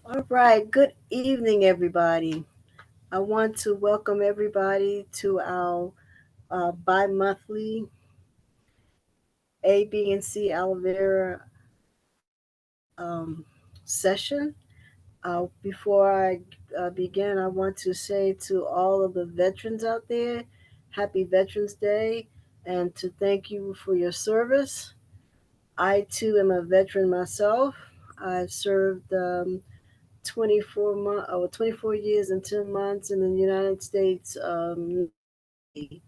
All right, good evening, everybody. I want to welcome everybody to our bi monthly A, B, and C Aloe Vera session. Before I begin, I want to say to all of the veterans out there, Happy Veterans Day, and to thank you for your service. I too am a veteran myself. I've served 24 years and 10 months in the United States Navy,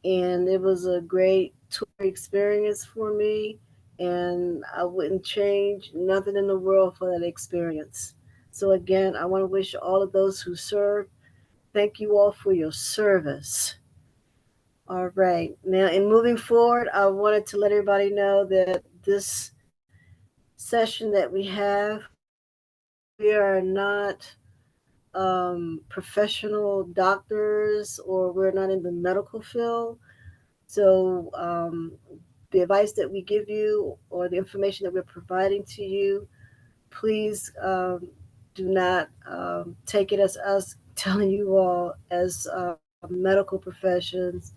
and it was a great tour experience for me, and I wouldn't change nothing in the world for that experience. So again, I want to wish all of those who serve, thank you all for your service. All right, now in moving forward, I wanted to let everybody know that this session that we have, we are not professional doctors, or we're not in the medical field. So, the advice that we give you or the information that we're providing to you, please do not take it as us telling you all as medical professions.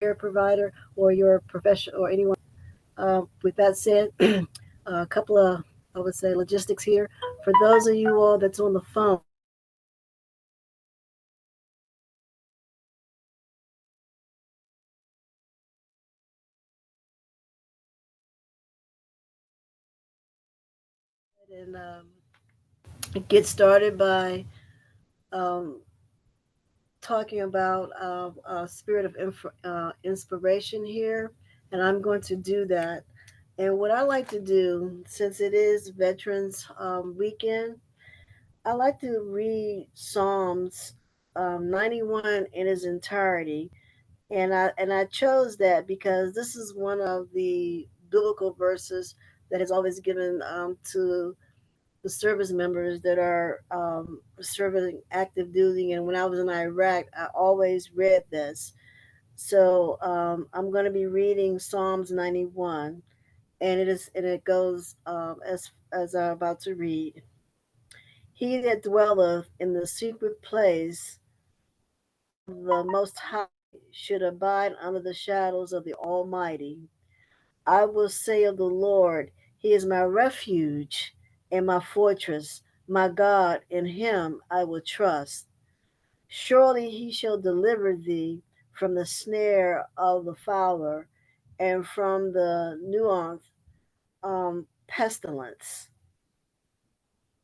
Care provider or your profession or anyone. With that said, a couple of, I would say, logistics here. For those of you all that's on the phone, and get started by um, talking about a spirit of inspiration here, and I'm going to do that. And what I like to do, since it is Veterans Weekend, I like to read Psalms 91 in its entirety, and I chose that because this is one of the biblical verses that has always given to the service members that are serving active duty. And when I was in Iraq, I always read this. So I'm going to be reading Psalms 91, and it goes as I'm about to read. He that dwelleth in the secret place of the Most High should abide under the shadows of the Almighty. I will say of the Lord, He is my refuge and my fortress, my God, in Him I will trust. Surely He shall deliver thee from the snare of the fowler and from the nuance pestilence.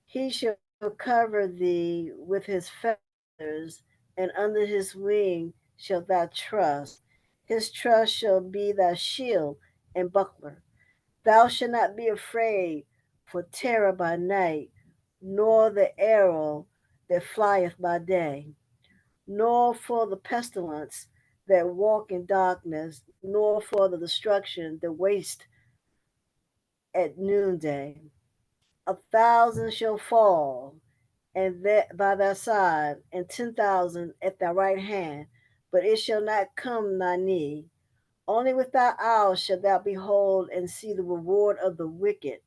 He shall cover thee with His feathers, and under His wing shalt thou trust. His trust shall be thy shield and buckler. Thou shalt not be afraid for terror by night, nor the arrow that flieth by day, nor for the pestilence that walk in darkness, nor for the destruction that waste at noonday. 1,000 shall fall and that by thy side, and 10,000 at thy right hand, but it shall not come nigh thee. Only with thy eyes shalt thou behold and see the reward of the wicked,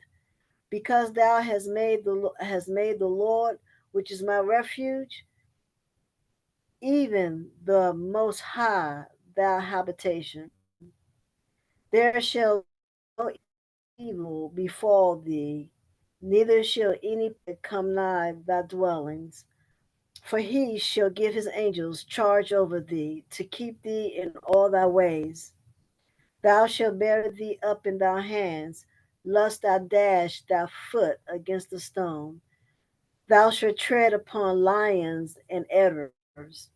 because thou hast made the Lord, which is my refuge, even the Most High, thy habitation. There shall no evil befall thee, neither shall any plague come nigh thy dwellings. For he shall give his angels charge over thee, to keep thee in all thy ways. Thou shalt bear thee up in thy hands, lest thou dash thy foot against a stone. Thou shalt tread upon lions and adders.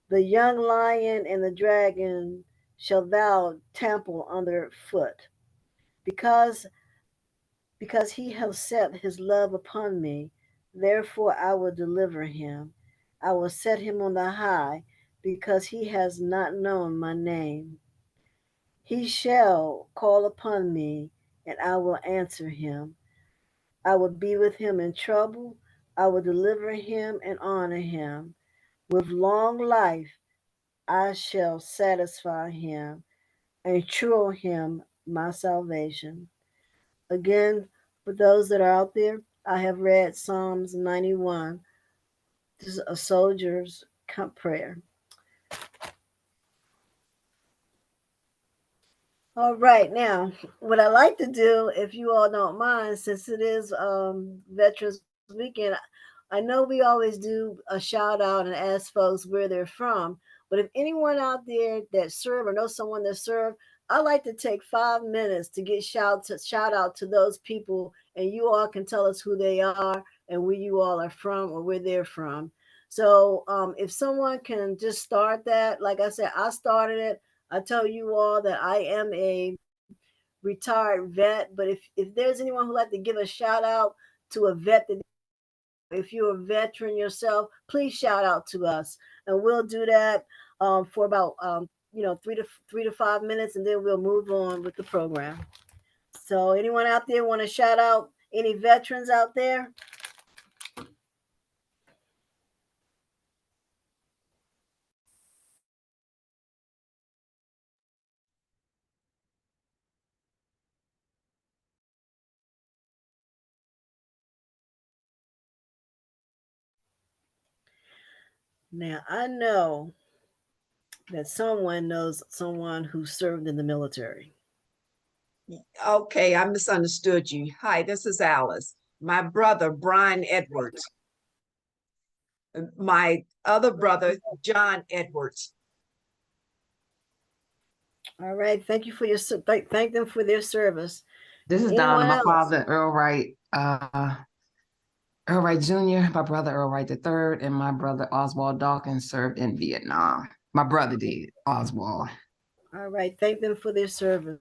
The young lion and the dragon shalt thou trample under foot. Because because he hath set his love upon me, therefore I will deliver him. I will set him on the high, because he has not known my name. He shall call upon me, and I will answer him. I will be with him in trouble. I will deliver him and honor him. With long life I shall satisfy him and show him my salvation. Again, for those that are out there, I have read Psalms 91. This is a soldier's prayer. All right, now, what I like to do, if you all don't mind, since it is Veterans Weekend, I know we always do a shout out and ask folks where they're from. But if anyone out there that serve or know someone that serve, I like to take 5 minutes to get shout out to those people, and you all can tell us who they are and where you all are from or where they're from. So if someone can just start that, like I said, I started it. I tell you all that I am a retired vet, but if there's anyone who'd like to give a shout out to a vet that if you're a veteran yourself, please shout out to us, and we'll do that for about 3 to 5 minutes, and then we'll move on with the program. So, anyone out there want to shout out any veterans out there? Now, I know that someone knows someone who served in the military. Okay, I misunderstood you. Hi, this is Alice. My brother, Brian Edwards. My other brother, John Edwards. All right, thank you for your thank them for their service. This is Donna, Anyone my else? father, Earl Wright Jr., my brother Earl Wright III, and my brother Oswald Dawkins served in Vietnam. My brother did, Oswald. All right, thank them for their service.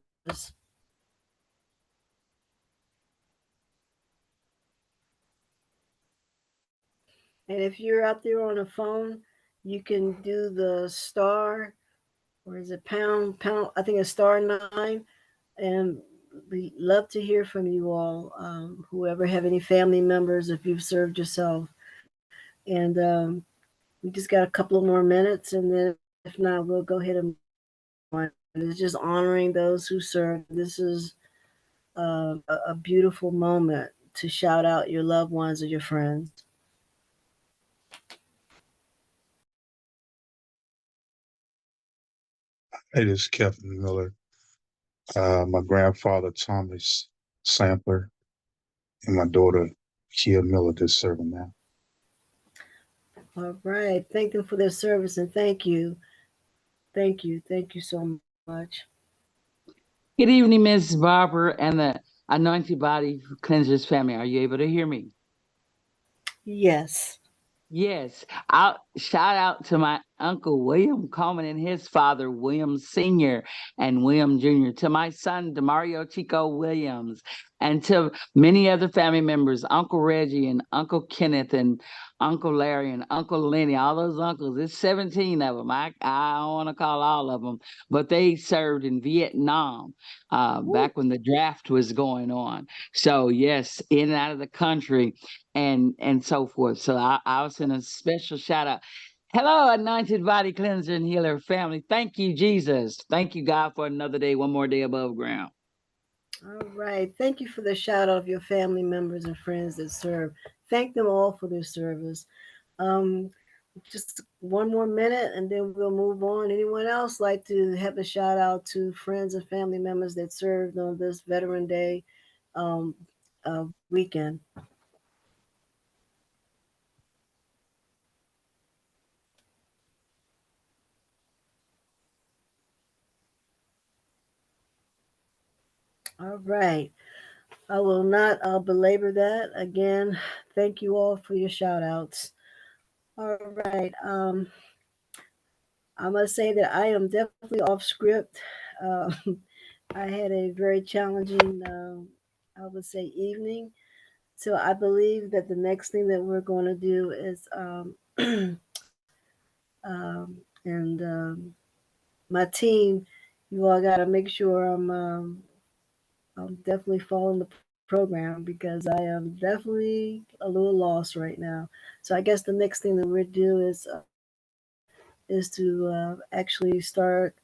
And if you're out there on the phone, you can do the star, or is it pound? I think it's star 9. And we love to hear from you all. Whoever have any family members, if you've served yourself. And we just got a couple of more minutes, and then if not, we'll go ahead and move on. It's just honoring those who serve. This is a beautiful moment to shout out your loved ones or your friends. Hey, this is Kevin Miller. My grandfather, Thomas Sampler, and my daughter, Kia Miller, that's serving now. All right. Thank them for their service, and thank you. Thank you. Thank you so much. Good evening, Miss Barber and the Anointed Body Cleansers family. Are you able to hear me? Yes. Yes. I'll shout out to my uncle William Coleman and his father, William Sr. and William Jr., to my son, Demario Chico Williams, and to many other family members, Uncle Reggie and Uncle Kenneth and Uncle Larry and Uncle Lenny, all those uncles. There's 17 of them. I don't want to call all of them, but they served in Vietnam back when the draft was going on. So, yes, in and out of the country and so forth. So I'll send a special shout out. Hello, Anointed Body Cleanser and Healer family. Thank you, Jesus. Thank you, God, for another day, one more day above ground. All right. Thank you for the shout out of your family members and friends that serve. Thank them all for their service. Um, just one more minute and then we'll move on. Anyone else like to have a shout out to friends and family members that served on this Veteran Day um, weekend? All right. I will not belabor that. Again, thank you all for your shout outs. All right. I must say that I am definitely off script. Uh, I had a very challenging, I would say, evening. So I believe that the next thing that we're going to do is, and my team, you all got to make sure I'm definitely following the program because I am definitely a little lost right now. So I guess the next thing that we'll do is to actually start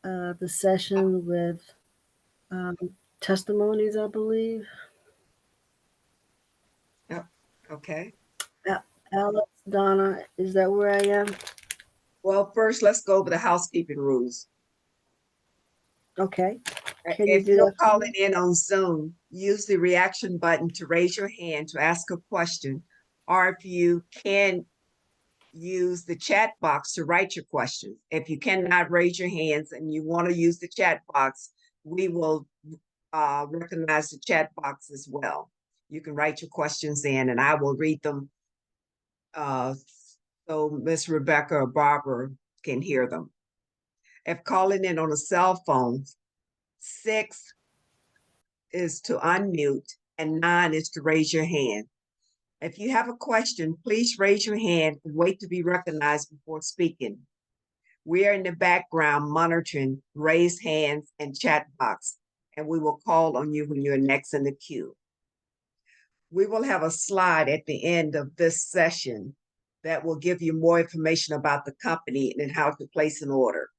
the session with um, testimonies, I believe. Yep. Okay. Alex, Donna, is that where I am? Well, first, let's go over the housekeeping rules. Okay. Can you If do you're that for calling me? in on Zoom, use the reaction button to raise your hand to ask a question, or if you can, use the chat box to write your questions. If you cannot raise your hands and you want to use the chat box, we will recognize the chat box as well. You can write your questions in and I will read them uh, so Miss Rebecca or Barbara can hear them. If calling in on a cell phone, 6 is to unmute and 9 is to raise your hand. If you have a question, please raise your hand and wait to be recognized before speaking. We are in the background monitoring raised hands and chat box, and we will call on you when you're next in the queue. We will have a slide at the end of this session that will give you more information about the company and how to place an order.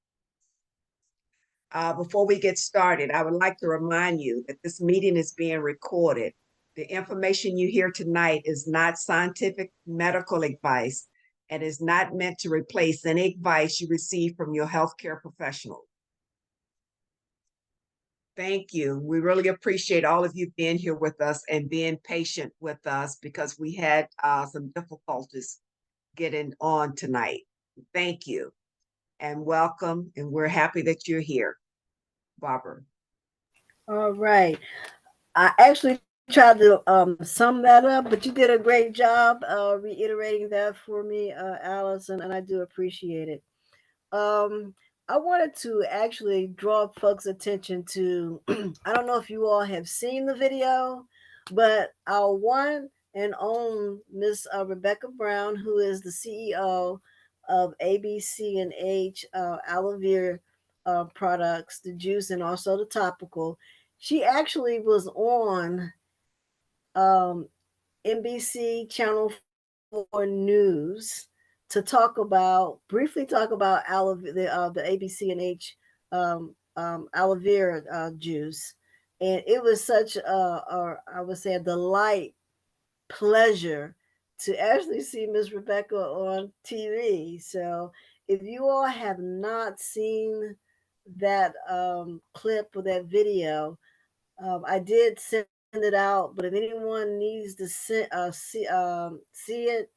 Before we get started, I would like to remind you that this meeting is being recorded. The information you hear tonight is not scientific medical advice and is not meant to replace any advice you receive from your healthcare professional. Thank you. We really appreciate all of you being here with us and being patient with us because we had some difficulties getting on tonight. Thank you and welcome, and we're happy that you're here. Barbara. All right. I actually tried to sum that up, but you did a great job reiterating that for me, Allison, and I do appreciate it. Um, I wanted to actually draw folks' attention to I don't know if you all have seen the video, but our one and own Miss Rebecca Brown, who is the CEO of ABC&H Aloe Vera products, the juice, and also the topical, she actually was on um, NBC Channel 4 News to briefly talk about the ABC&H aloe vera juice, and it was such I would say a delight, pleasure to actually see Miss Rebecca on TV. So if you all have not seen that clip or that video, I did send it out, but if anyone needs to see it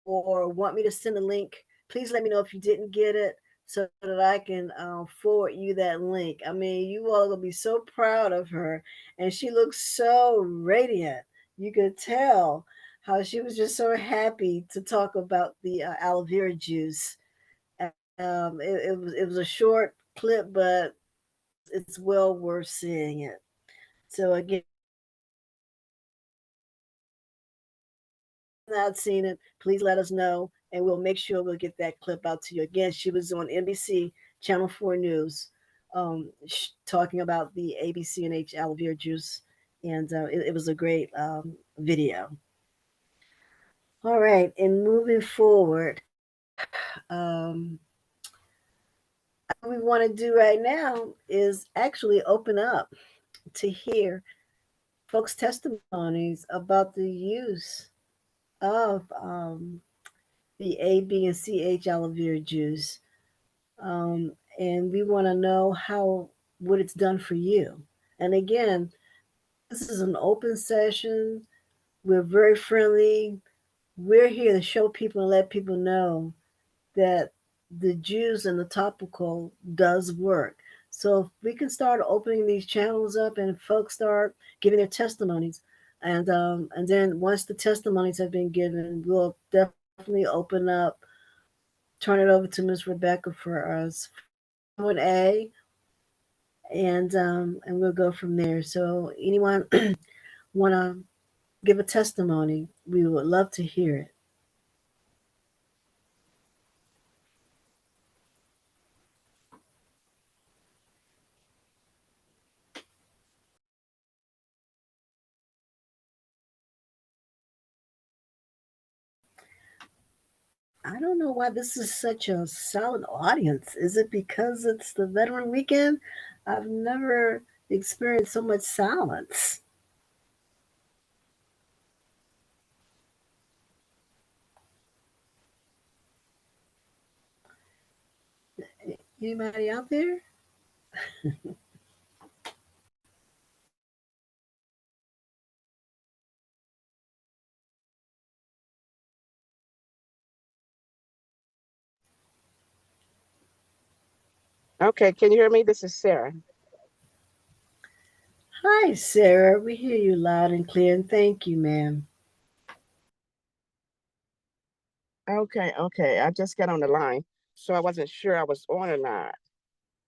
or want me to send a link, please let me know if you didn't get it so that I can forward you that link. I mean, you all are going to be so proud of her. And she looks so radiant. You could tell how she was just so happy to talk about the aloe vera juice. It was a short clip, but it's well worth seeing it. So again, not seen it, please let us know, and we'll make sure we'll get that clip out to you. Again, she was on NBC Channel 4 News, talking about the ABC&H aloe vera juice, and it was a great video. All right, and moving forward, what we want to do right now is actually open up to hear folks' testimonies about the use of the A, B, and CH aloe vera juice. Um, and we want to know what it's done for you. And again, this is an open session. We're very friendly. We're here to show people and let people know that the juice and the topical does work. So if we can start opening these channels up and folks start giving their testimonies, and then once the testimonies have been given, we'll definitely open up, turn it over to Miss Rebecca for us Q&A, and we'll go from there. So anyone want to give a testimony? We would love to hear it. I don't know why this is such a silent audience. Is it because it's the Veteran Weekend? I've never experienced so much silence. Anybody out there? Okay, can you hear me? This is Sarah. Hi, Sarah. We hear you loud and clear, and thank you, ma'am. Okay. I just got on the line, so I wasn't sure I was on or not.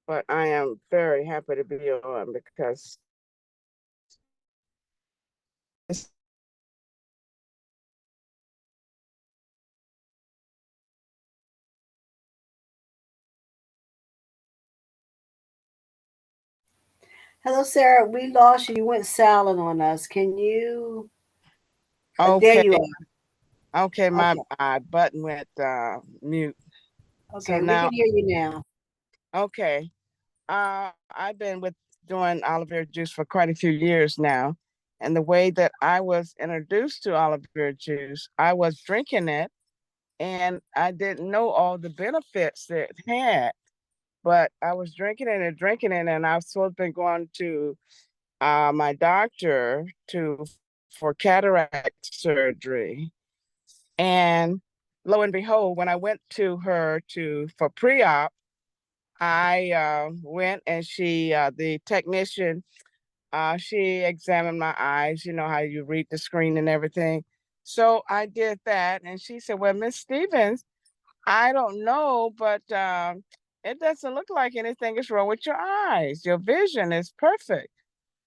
But I am very happy to be on because it's Hello, Sarah. We lost you. You went silent on us. Can you? There okay. you are. Okay, my Okay. button went mute. So Okay. We now, can hear you now. okay. I've been with doing aloe vera juice for quite a few years now. And the way that I was introduced to aloe vera juice, I was drinking it and I didn't know all the benefits that it had. But I was drinking it, and I was supposed to be going to my doctor to for cataract surgery. And lo and behold, when I went to her to for pre-op, I went and the technician, she examined my eyes. You know how you read the screen and everything. So I did that, and she said, "Well, Miss Stevens, I don't know, but it doesn't look like anything is wrong with your eyes. Your vision is perfect."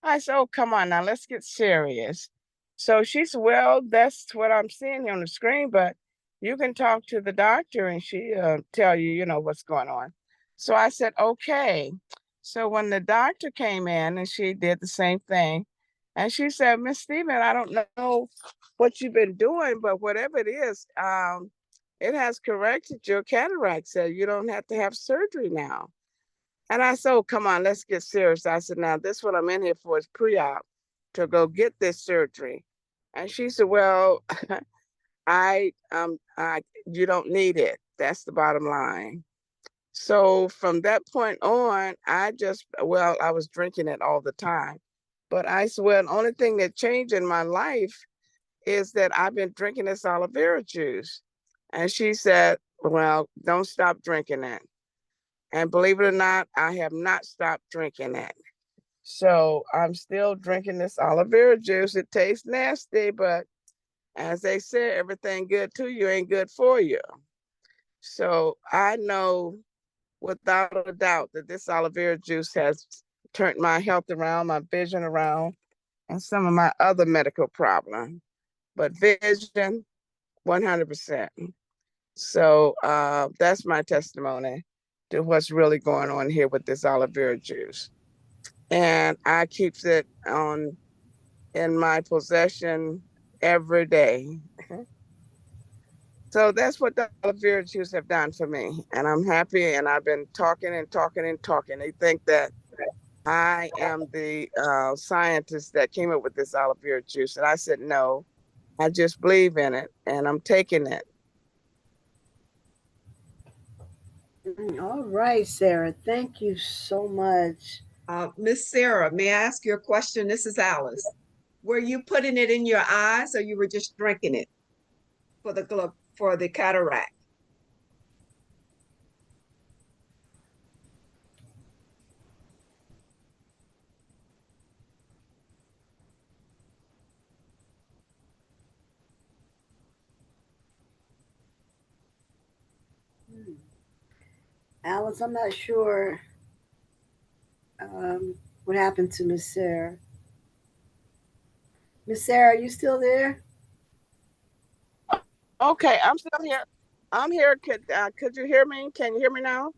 I said, "Oh, come on now, let's get serious." So she said, "Well, that's what I'm seeing here on the screen, but you can talk to the doctor and she tell you, what's going on." So I said, "Okay." So when the doctor came in and she did the same thing, and she said, "Miss Stephen, I don't know what you've been doing, but whatever it is, it has corrected your cataract, so you don't have to have surgery now." And I said, "Oh, come on, let's get serious." I said, "Now, this what I'm in here for is pre-op to go get this surgery." And she said, "Well, you don't need it. That's the bottom line." So from that point on, I was drinking it all the time. But I said, "Well, the only thing that changed in my life is that I've been drinking this aloe vera juice." And she said, "Well, don't stop drinking it." And believe it or not, I have not stopped drinking it. So I'm still drinking this aloe vera juice. It tastes nasty, but as they say, everything good to you ain't good for you. So I know without a doubt that this aloe vera juice has turned my health around, my vision around, and some of my other medical problems. But vision, 100%. So that's my testimony to what's really going on here with this aloe vera juice. And I keep it on in my possession every day. So that's what the aloe vera juice have done for me. And I'm happy, and I've been talking and talking and talking. They think that I am the scientist that came up with this aloe vera juice. And I said, no, I just believe in it and I'm taking it. All right, Sarah. Thank you so much. Miss Sarah, may I ask you a question? This is Alice. Were you putting it in your eyes or you were just drinking it for the cataract? Alice, I'm not sure um, what happened to Miss Sarah. Miss Sarah, are you still there? Okay, I'm still here. I'm here. Could you hear me? Can you hear me now?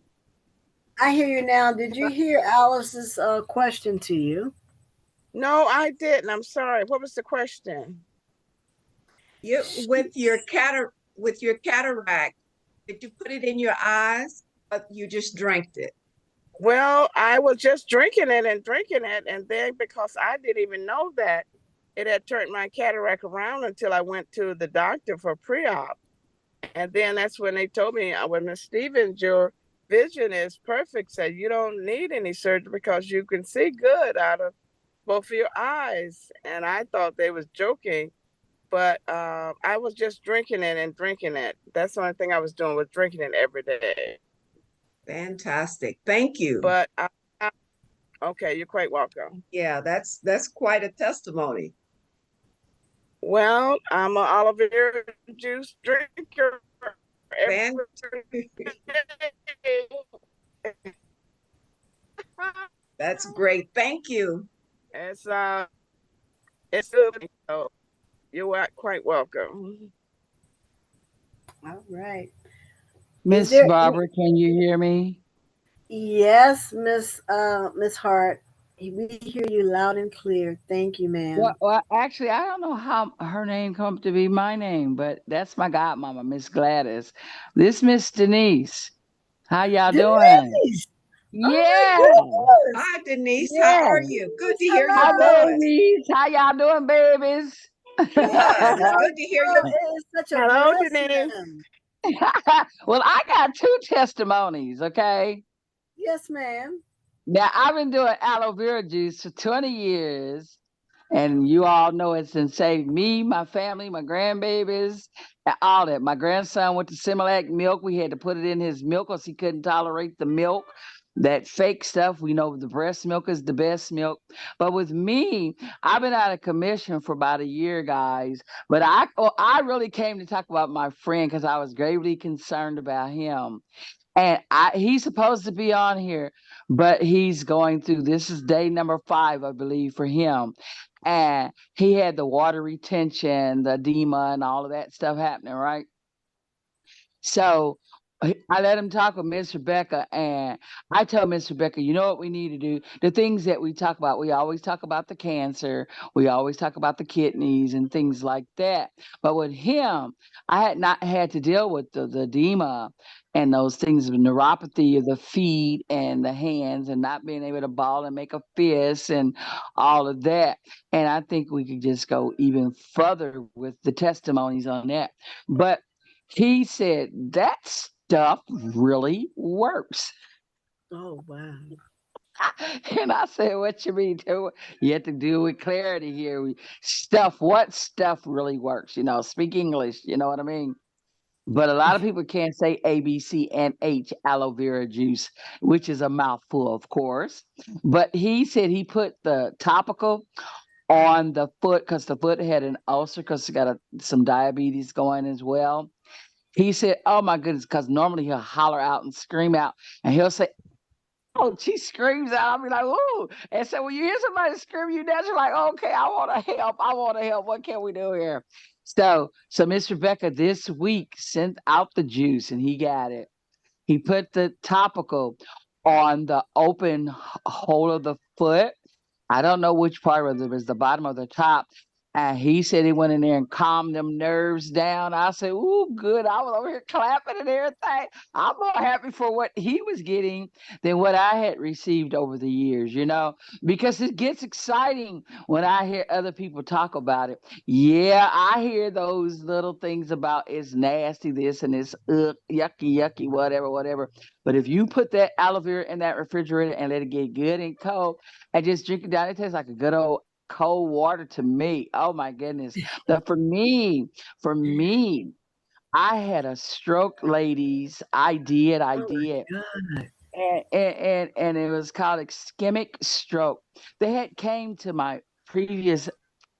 I hear you now. Did you hear Alice's question to you? No, I didn't. I'm sorry. What was the question? You She, with your cataract, Did you put it in your eyes, or you just drank it? Well, I was just drinking it and drinking it, and then because I didn't even know that it had turned my cataract around until I went to the doctor for pre-op. And then that's when they told me, when Miss Stevens, your vision is perfect. Said you don't need any surgery because you can see good out of both of your eyes. And I thought they was joking, but I was just drinking it and drinking it. That's the only thing I was doing was drinking it every day. Fantastic. Thank you. But okay, you're quite welcome. Yeah, that's quite a testimony. Well, I'm an aloe vera juice drinker every Fan day. that's great. Thank you. It's it's good. So you're quite welcome. All right. Is Miss there Barbara, can you hear me? Yes, Miss Hart. We hear you loud and clear. Thank you, ma'am. Well, actually, I don't know how her name come to be my name, but that's my godmama, Miss Gladys. This Miss Denise. How y'all doing? Denise. Oh my Yeah, goodness. Hi, Denise. How yeah. are you? Good Denise, to hear your Hi, hello. voice. babies. How y'all doing, babies? Good. It's good to hear Oh, your it is such a Hello, Denise. blessing. Well, I got two testimonies, okay? Yes, ma'am. Now, I've been doing aloe vera juice for 20 years, and you all know it's and saved me, my family, my grandbabies, and all that. My grandson went to Similac milk. We had to put it in his milk because he couldn't tolerate the milk. That fake stuff, we know the breast milk is the best milk. But with me, I've been out of commission for about a year, guys. But I really came to talk about my friend because I was gravely concerned about him. And he's supposed to be on here, but he's going through this is day number 5, I believe, for him. And he had the water retention, the edema, and all of that stuff happening, right? So I let him talk with Miss Rebecca, and I told Miss Rebecca, you know what we need to do? The things that we talk about, we always talk about the cancer, we always talk about the kidneys and things like that. But with him, I had not had to deal with the edema and those things of neuropathy of the feet and the hands and not being able to ball and make a fist and all of that. And I think we could just go even further with the testimonies on that. But he said that stuff really works. Oh wow. And I said, what you mean? You have to do with clarity here. What stuff really works? Speak English. You know what I mean? But a lot of people can't say ABC&H aloe vera juice, which is a mouthful, of course. But he said he put the topical on the foot because the foot had an ulcer because he got some diabetes going as well. He said, "Oh my goodness," because normally he'll holler out and scream out, and he'll say, "Oh," she screams out. I'll be like, "Ooh!" And so when you hear somebody scream, you naturally like, "Okay, I want to help. I want to help. What can we do here?" So Miss Rebecca this week sent out the juice, and he got it. He put the topical on the open hole of the foot. I don't know which part, whether it was the bottom or the top. And he said he went in there and calmed them nerves down. I said, "Ooh, good." I was over here clapping and everything. I'm more happy for what he was getting than what I had received over the years, because it gets exciting when I hear other people talk about it. Yeah, I hear those little things about it's nasty, this and it's yucky, yucky, whatever, whatever. But if you put that aloe vera in that refrigerator and let it get good and cold, and just drink it down. It tastes like a good old cold water to me. Oh my goodness. But for me, I had a stroke, ladies. I did. I Oh my did. God. And it was called ischemic stroke. They had came to my previous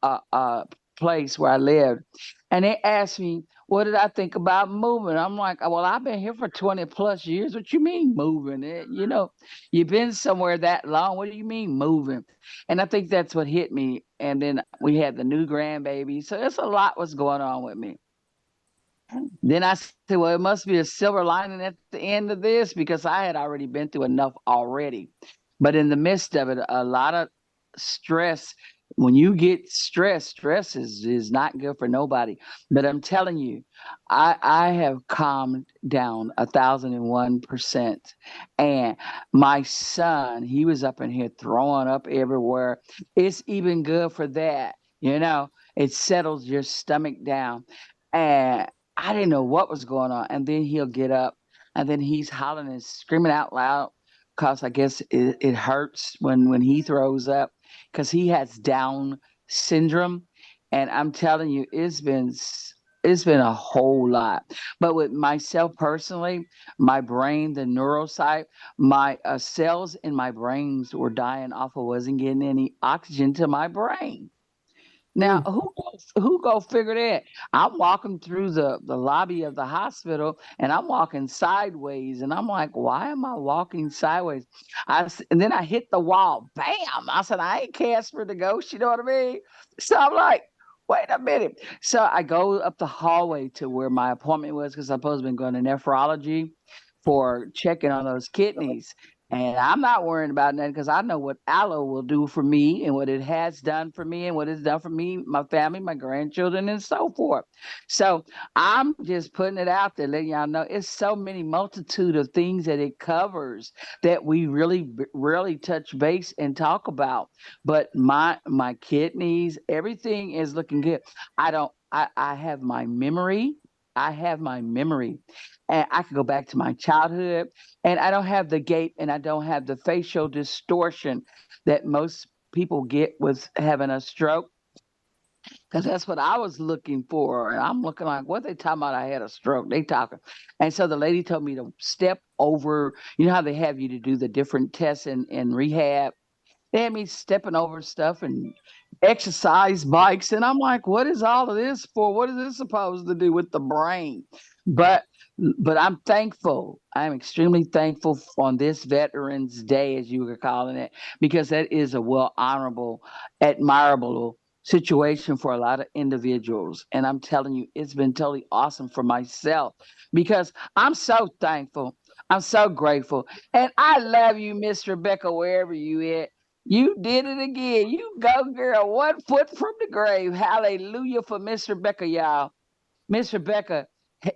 uh, uh, place where I lived, and they asked me, "What did I think about moving?" I'm like, "Well, I've been here for 20 plus years. What you mean moving? You've been somewhere that long. What do you mean moving?" And I think that's what hit me. And then we had the new grandbaby, so it's a lot was going on with me. Then I said, well, it must be a silver lining at the end of this because I had already been through enough already. But in the midst of it, a lot of stress when you get stressed, stress is not good for nobody. But I'm telling you, I have calmed down 1,001%. And my son, he was up in here throwing up everywhere. It's even good for that, you know. It settles your stomach down. And I didn't know what was going on. And then he'll get up and then he's hollering and screaming out loud because I guess it hurts when he throws up because he has Down syndrome, and I'm telling you, it's been a whole lot. But with myself personally, my brain, the neurocyte, my cells in my brains were dying off. I wasn't getting any oxygen to my brain. Now, Mm. who go figure that? I'm walking through the lobby of the hospital and I'm walking sideways and I'm like, why am I walking sideways? And then I hit the wall. Bam! I said, I ain't Casper the ghost, you know what I mean? So I'm like, wait a minute. So I go up the hallway to where my appointment was because I've supposed to been going to nephrology for checking on those kidneys. And I'm not worrying about that because I know what aloe will do for me and what it has done for me and what it's done for me, my family, my grandchildren, and so forth. So I'm just putting it out there, letting y'all know it's so many multitude of things that it covers that we really rarely touch base and talk about. But my kidneys, everything is looking good. I have my memory. I have my memory. And I can go back to my childhood and I don't have the gait and I don't have the facial distortion that most people get with having a stroke. Because that's what I was looking for. And I'm looking like, what they talking about? I had a stroke. They talking. And so the lady told me to step over, you know how they have you to do the different tests in rehab. They had me stepping over stuff and exercise bikes. And I'm like, what is all of this for? What is this supposed to do with the brain? But but I'm thankful. I'm extremely thankful on this Veterans Day, as you were calling it, because that is a well honorable, admirable situation for a lot of individuals. And I'm telling you, it's been totally awesome for myself because I'm so thankful. I'm so grateful. And I love you, Miss Rebecca, wherever you at. You did it again. You go, girl. 1 foot from the grave. Hallelujah for Miss Rebecca, y'all. Miss Rebecca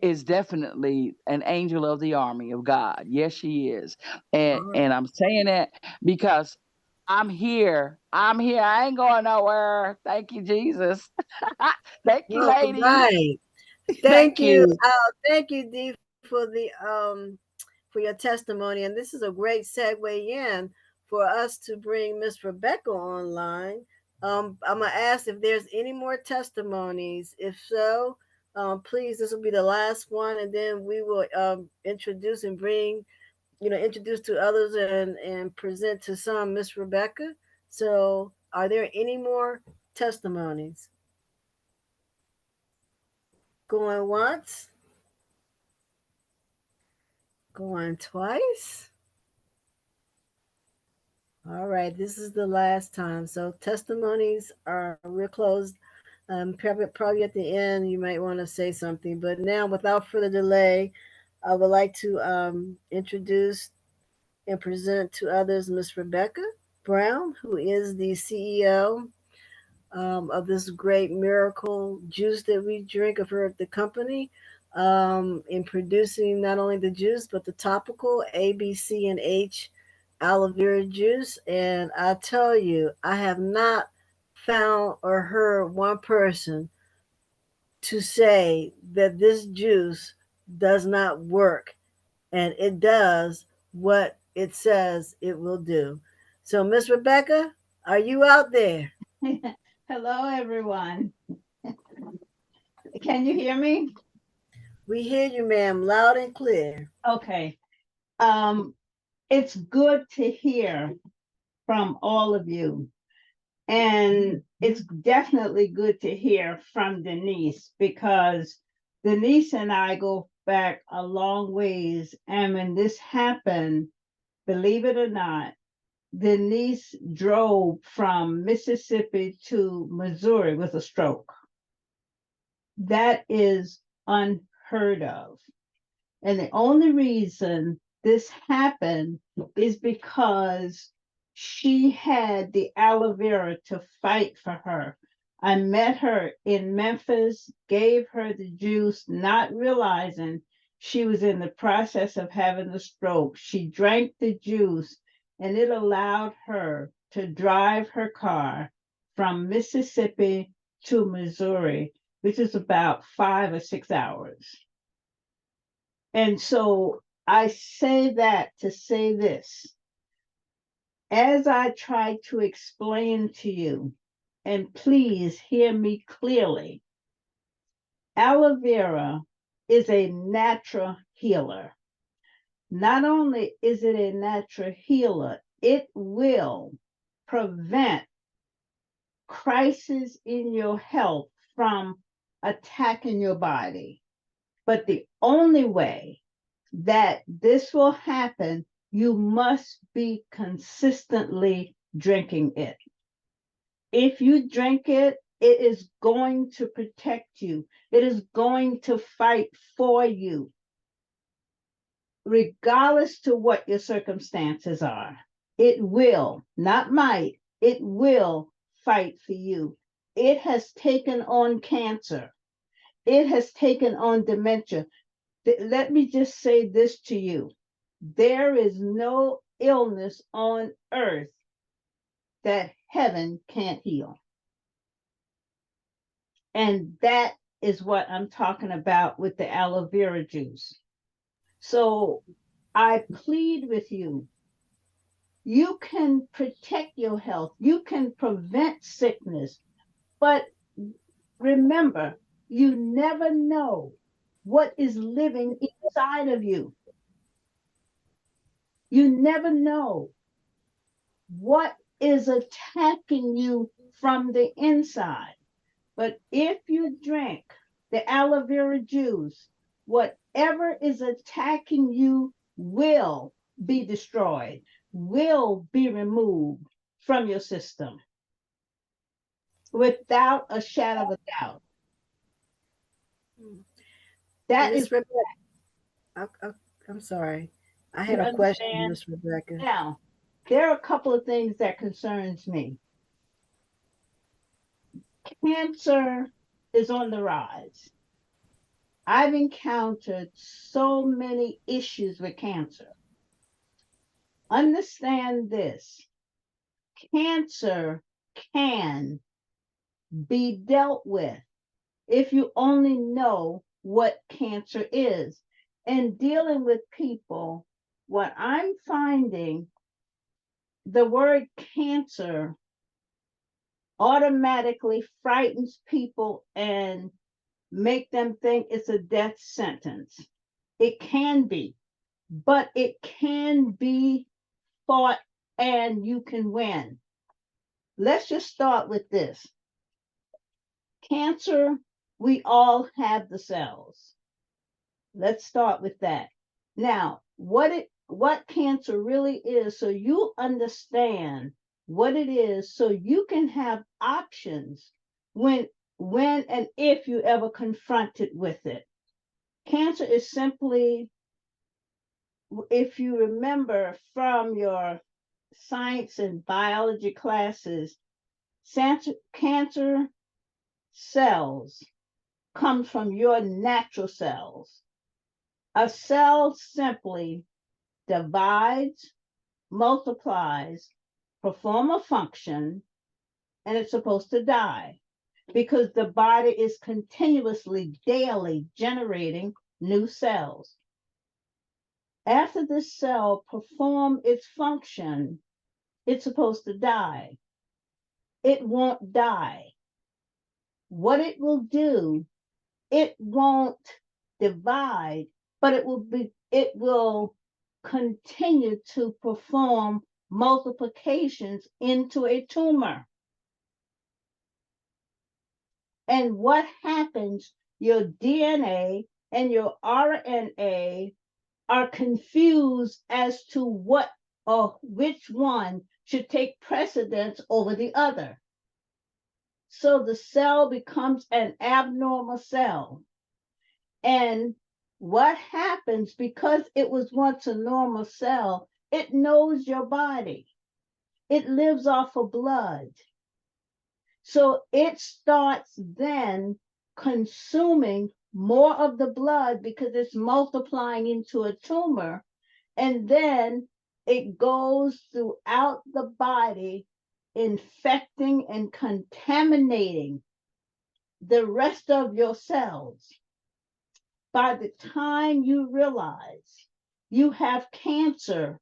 is definitely an angel of the army of God. Yes, she is. And All right. and I'm saying that because I'm here. I'm here. I ain't going nowhere. Thank you, Jesus. Thank you, All ladies. right. Thank Thank you. you. Thank you, Dee, for the for your testimony. And this is a great segue in for us to bring Miss Rebecca online. I'm gonna ask if there's any more testimonies. If so, please, this will be the last one, and then we will introduce and bring, introduce to others and present to some Miss Rebecca. So, are there any more testimonies? Going once, going twice. All right, this is the last time. So testimonies are we're closed. Probably at the end, you might want to say something. But now, without further delay, I would like to introduce and present to others Miss Rebecca Brown, who is the CEO of this great miracle juice that we drink of her at the company, in producing not only the juice but the topical ABC&H aloe vera juice. And I tell you, I have not found or heard one person to say that this juice does not work, and it does what it says it will do. So, Miss Rebecca, are you out there? Hello, everyone. Can you hear me? We hear you, ma'am, loud and clear. Okay. Um, it's good to hear from all of you. And it's definitely good to hear from Denise because Denise and I go back a long ways. And when this happened, believe it or not, Denise drove from Mississippi to Missouri with a stroke. That is unheard of. And the only reason this happened is because she had the aloe vera to fight for her. I met her in Memphis, gave her the juice, not realizing she was in the process of having a stroke. She drank the juice, and it allowed her to drive her car from Mississippi to Missouri, which is about 5 or 6 hours. And so I say that to say this. As I try to explain to you, and please hear me clearly, aloe vera is a natural healer. Not only is it a natural healer, it will prevent crises in your health from attacking your body. But the only way that this will happen, you must be consistently drinking it. If you drink it, it is going to protect you. It is going to fight for you, regardless to what your circumstances are. It will, not might, it will fight for you. It has taken on cancer. It has taken on dementia. Let me just say this to you. There is no illness on earth that heaven can't heal. And that is what I'm talking about with the aloe vera juice. So I plead with you. You can protect your health. You can prevent sickness. But remember, you never know what is living inside of you. You never know what is attacking you from the inside. But if you drink the aloe vera juice, whatever is attacking you will be destroyed, will be removed from your system without a shadow of a doubt. That is, Miss Rebecca, I'm sorry. I you had a question, understand? Miss Rebecca. Now, there are a couple of things that concerns me. Cancer is on the rise. I've encountered so many issues with cancer. Understand this. Cancer can be dealt with if you only know what cancer is. And dealing with people, what I'm finding, the word cancer automatically frightens people and make them think it's a death sentence. It can be, but it can be fought and you can win. Let's just start with this. Cancer, we all have the cells. Let's start with that. Now, what cancer really is, so you understand what it is, so you can have options when and if you ever confronted with it. Cancer is simply, if you remember from your science and biology classes, cancer cells come from your natural cells. A cell simply divides, multiplies, perform a function, and it's supposed to die because the body is continuously, daily generating new cells. After the cell performs its function, it's supposed to die. It won't die. What it will do, it won't divide, but it will continue to perform multiplications into a tumor. And what happens, your DNA and your RNA are confused as to what or which one should take precedence over the other. So the cell becomes an abnormal cell. And what happens, because it was once a normal cell, it knows your body. It lives off of blood. So it starts then consuming more of the blood because it's multiplying into a tumor. And then it goes throughout the body, infecting and contaminating the rest of your cells. By the time you realize you have cancer,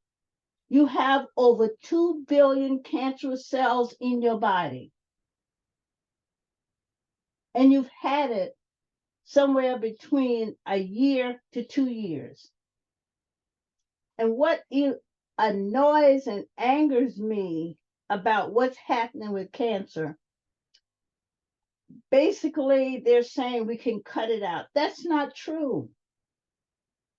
you have over 2 billion cancerous cells in your body. And you've had it somewhere between a year to 2 years. And what annoys and angers me about what's happening with cancer, basically they're saying we can cut it out. That's not true.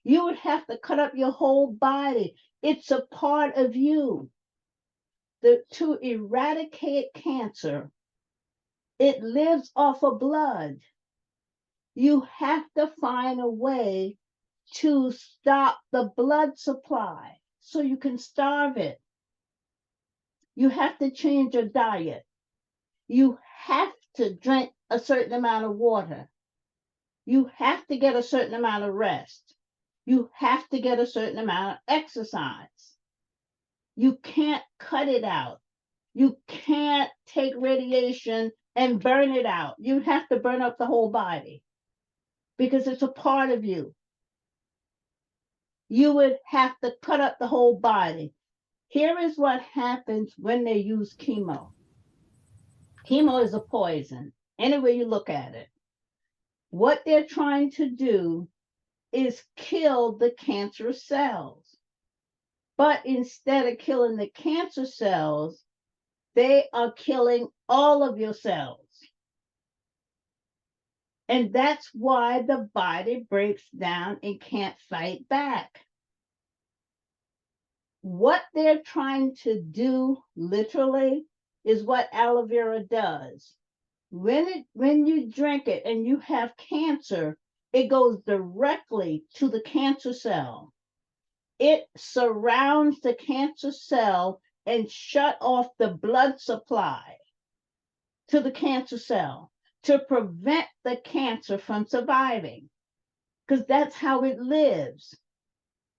You would have to cut up your whole body. It's a part of you. To eradicate cancer, it lives off of blood. You have to find a way to stop the blood supply so you can starve it. You have to change your diet. You have to drink a certain amount of water. You have to get a certain amount of rest. You have to get a certain amount of exercise. You can't cut it out. You can't take radiation and burn it out. You have to burn up the whole body because it's a part of you. You would have to cut up the whole body. Here is what happens when they use chemo. Chemo is a poison, any way you look at it. What they're trying to do is kill the cancer cells. But instead of killing the cancer cells, they are killing all of your cells. And that's why the body breaks down and can't fight back. What they're trying to do, literally, is what aloe vera does. When you drink it and you have cancer, it goes directly to the cancer cell. It surrounds the cancer cell and shut off the blood supply to the cancer cell to prevent the cancer from surviving, because that's how it lives,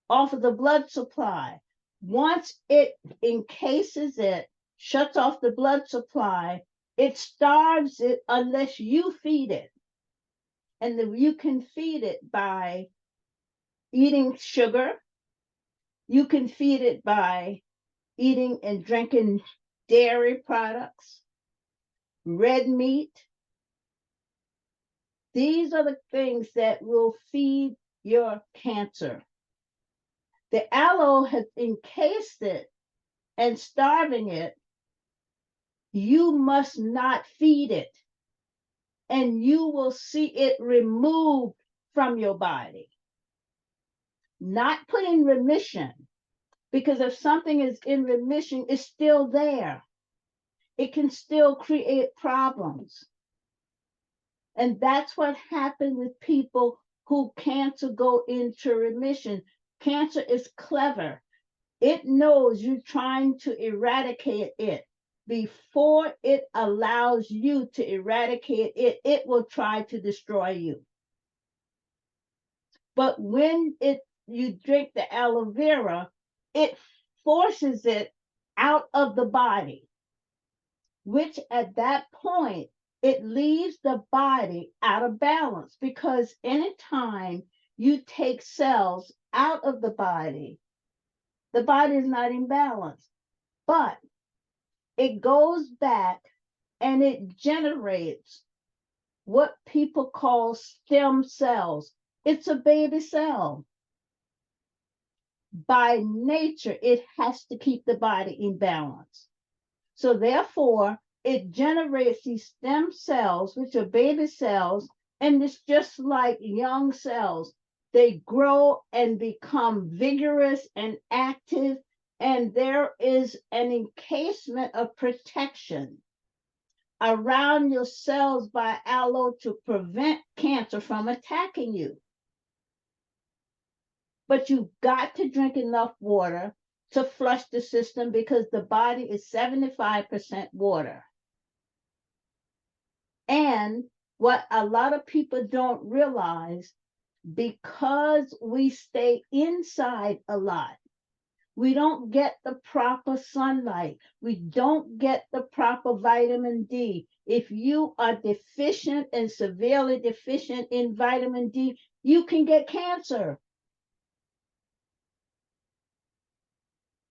off of the blood supply. Once it encases it, shuts off the blood supply, it starves it unless you feed it. And you can feed it by eating sugar. You can feed it by eating and drinking dairy products, red meat. These are the things that will feed your cancer. The aloe has encased it and starving it. You must not feed it, and you will see it removed from your body. Not put in remission, because if something is in remission, it's still there. It can still create problems. And that's what happened with people who cancer go into remission. Cancer is clever. It knows you're trying to eradicate it. Before it allows you to eradicate it, it will try to destroy you. But when you drink the aloe vera, it forces it out of the body, which at that point, it leaves the body out of balance, because anytime you take cells out of the body is not in balance. But it goes back and it generates what people call stem cells. It's a baby cell. By nature, it has to keep the body in balance. So therefore, it generates these stem cells, which are baby cells, and it's just like young cells. They grow and become vigorous and active, and there is an encasement of protection around your cells by aloe to prevent cancer from attacking you. But you've got to drink enough water. to flush the system because the body is 75% water. And what a lot of people don't realize, because we stay inside a lot, we don't get the proper sunlight. We don't get the proper vitamin D. If you are deficient and severely deficient in vitamin D, you can get cancer.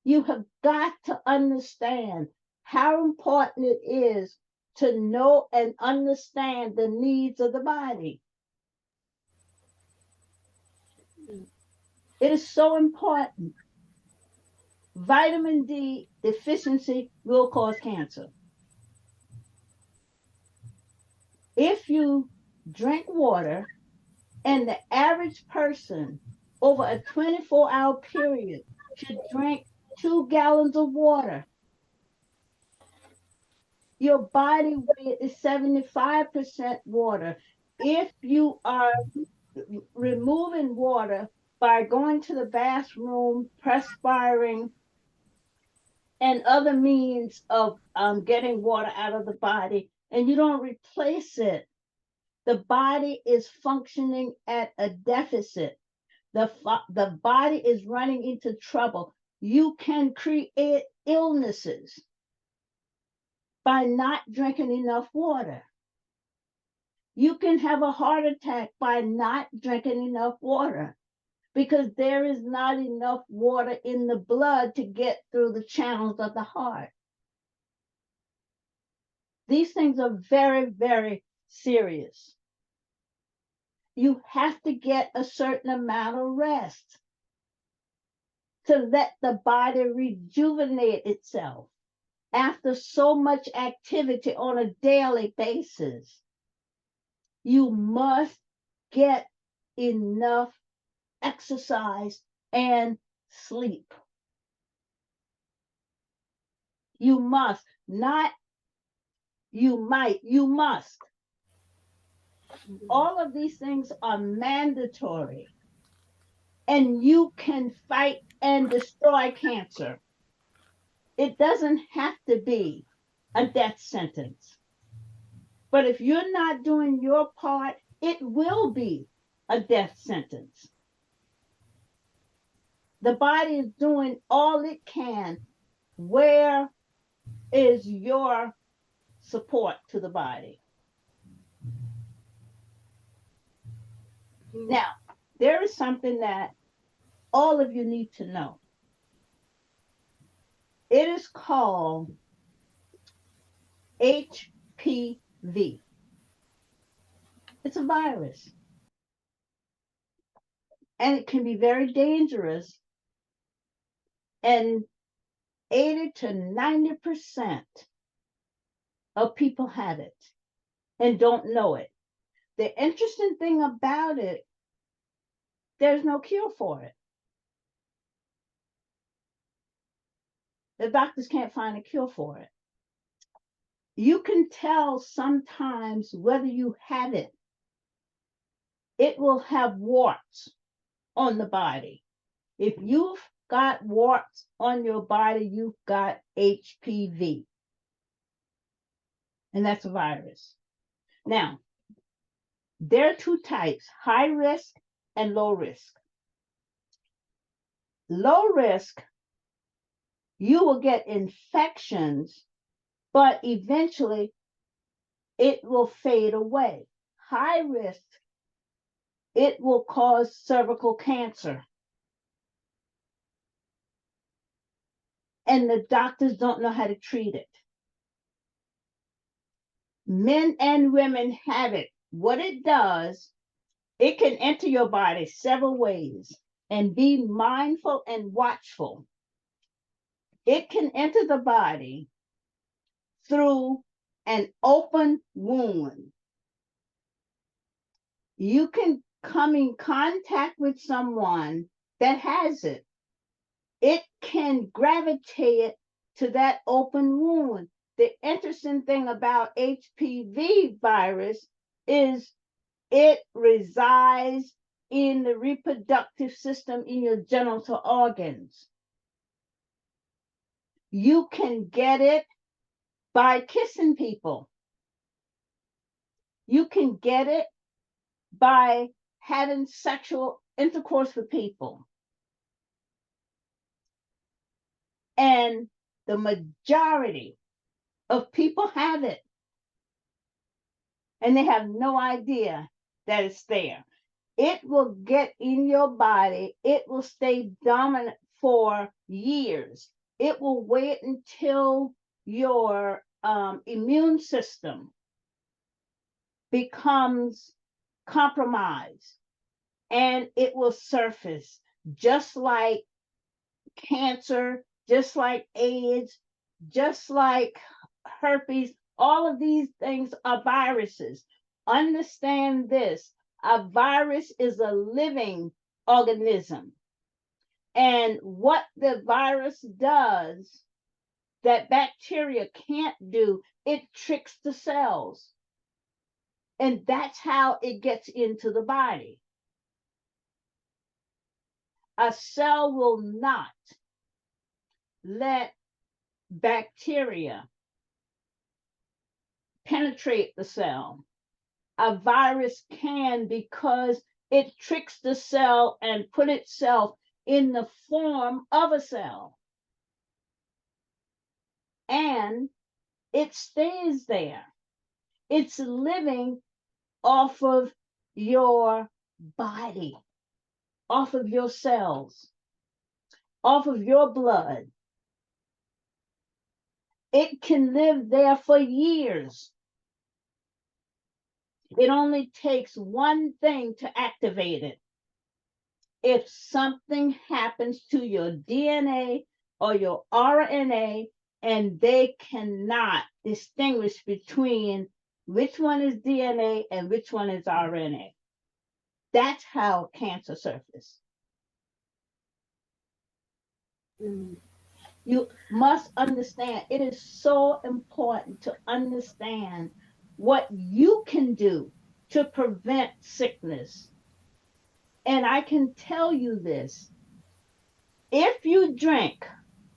You have got to understand how important it is to know and understand the needs of the body. It is so important. Vitamin D deficiency will cause cancer. If you drink water, and the average person over a 24-hour period should drink 2 gallons of water. Your body weight is 75% water. If you are removing water by going to the bathroom, perspiring, and other means of getting water out of the body, and you don't replace it, the body is functioning at a deficit. The body is running into trouble. You can create illnesses by not drinking enough water. You can have a heart attack by not drinking enough water because there is not enough water in the blood to get through the channels of the heart. These things are very, very serious. You have to get a certain amount of rest to let the body rejuvenate itself after so much activity on a daily basis. You must get enough exercise and sleep. You must, not you might, you must. All of these things are mandatory, and you can fight and destroy cancer. It doesn't have to be a death sentence. But if you're not doing your part, it will be a death sentence. The body is doing all it can. Where is your support to the body? Now, there is something that all of you need to know. It is called HPV. It's a virus. And it can be very dangerous. And 80 to 90% of people have it and don't know it. The interesting thing about it, there's no cure for it. The doctors can't find a cure for it. You can tell sometimes whether you have it. It will have warts on the body. If you've got warts on your body, you've got HPV. And that's a virus. Now, there are two types, high risk and low risk. Low risk, you will get infections, but eventually it will fade away. High risk, it will cause cervical cancer. And the doctors don't know how to treat it. Men and women have it. What it does, it can enter your body several ways, and be mindful and watchful. It can enter the body through an open wound. You can come in contact with someone that has it. It can gravitate to that open wound. The interesting thing about HPV virus is it resides in the reproductive system in your genital organs. You can get it by kissing people. You can get it by having sexual intercourse with people. And the majority of people have it. And they have no idea that it's there. It will get in your body. It will stay dominant for years. It will wait until your immune system becomes compromised, and it will surface just like cancer, just like AIDS, just like herpes. All of these things are viruses. Understand this: a virus is a living organism. And what the virus does that bacteria can't do, it tricks the cells. And that's how it gets into the body. A cell will not let bacteria penetrate the cell. A virus can, because it tricks the cell and put itself in the form of a cell. And it stays there. It's living off of your body, off of your cells, off of your blood. It can live there for years. It only takes one thing to activate it. If something happens to your DNA or your RNA, and they cannot distinguish between which one is DNA and which one is RNA. That's how cancer surfaces. You must understand, it is so important to understand what you can do to prevent sickness. And I can tell you this: if you drink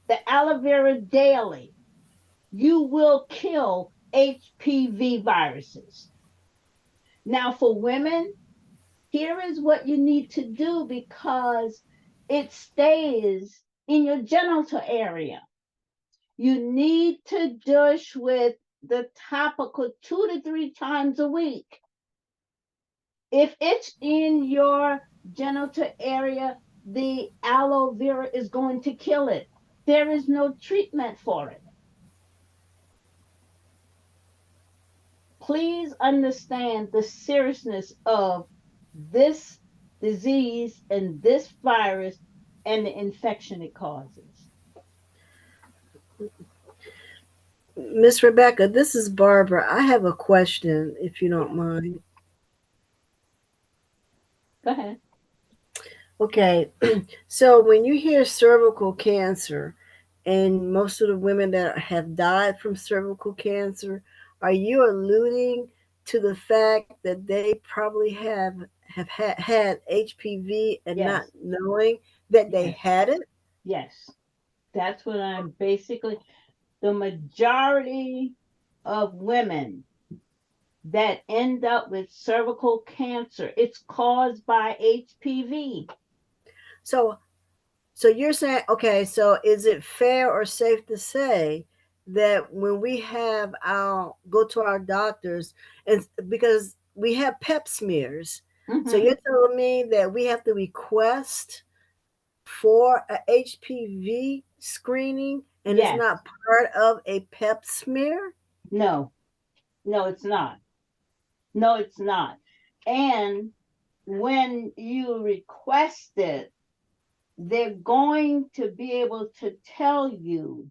the aloe vera daily, you will kill HPV viruses. Now, for women, here is what you need to do, because it stays in your genital area. You need to douche with the topical 2 to 3 times a week. If it's in your genital area, the aloe vera is going to kill it. There is no treatment for it. Please understand the seriousness of this disease and this virus and the infection it causes. Miss Rebecca, this is Barbara. I have a question, if you don't mind. Go ahead. Okay, so when you hear cervical cancer, and most of the women that have died from cervical cancer, are you alluding to the fact that they probably had HPV and not Yes. knowing that they Yes. had it? Yes. That's what I'm basically, the majority of women that end up with cervical cancer, it's caused by HPV. So you're saying, okay, so is it fair or safe to say that when we have our go to our doctors, and because we have pep smears, so Mhm. you're telling me that we have to request for a HPV screening and it's Yes. not part of a pep smear? No, no, it's not. No, it's not. And when you request it, they're going to be able to tell you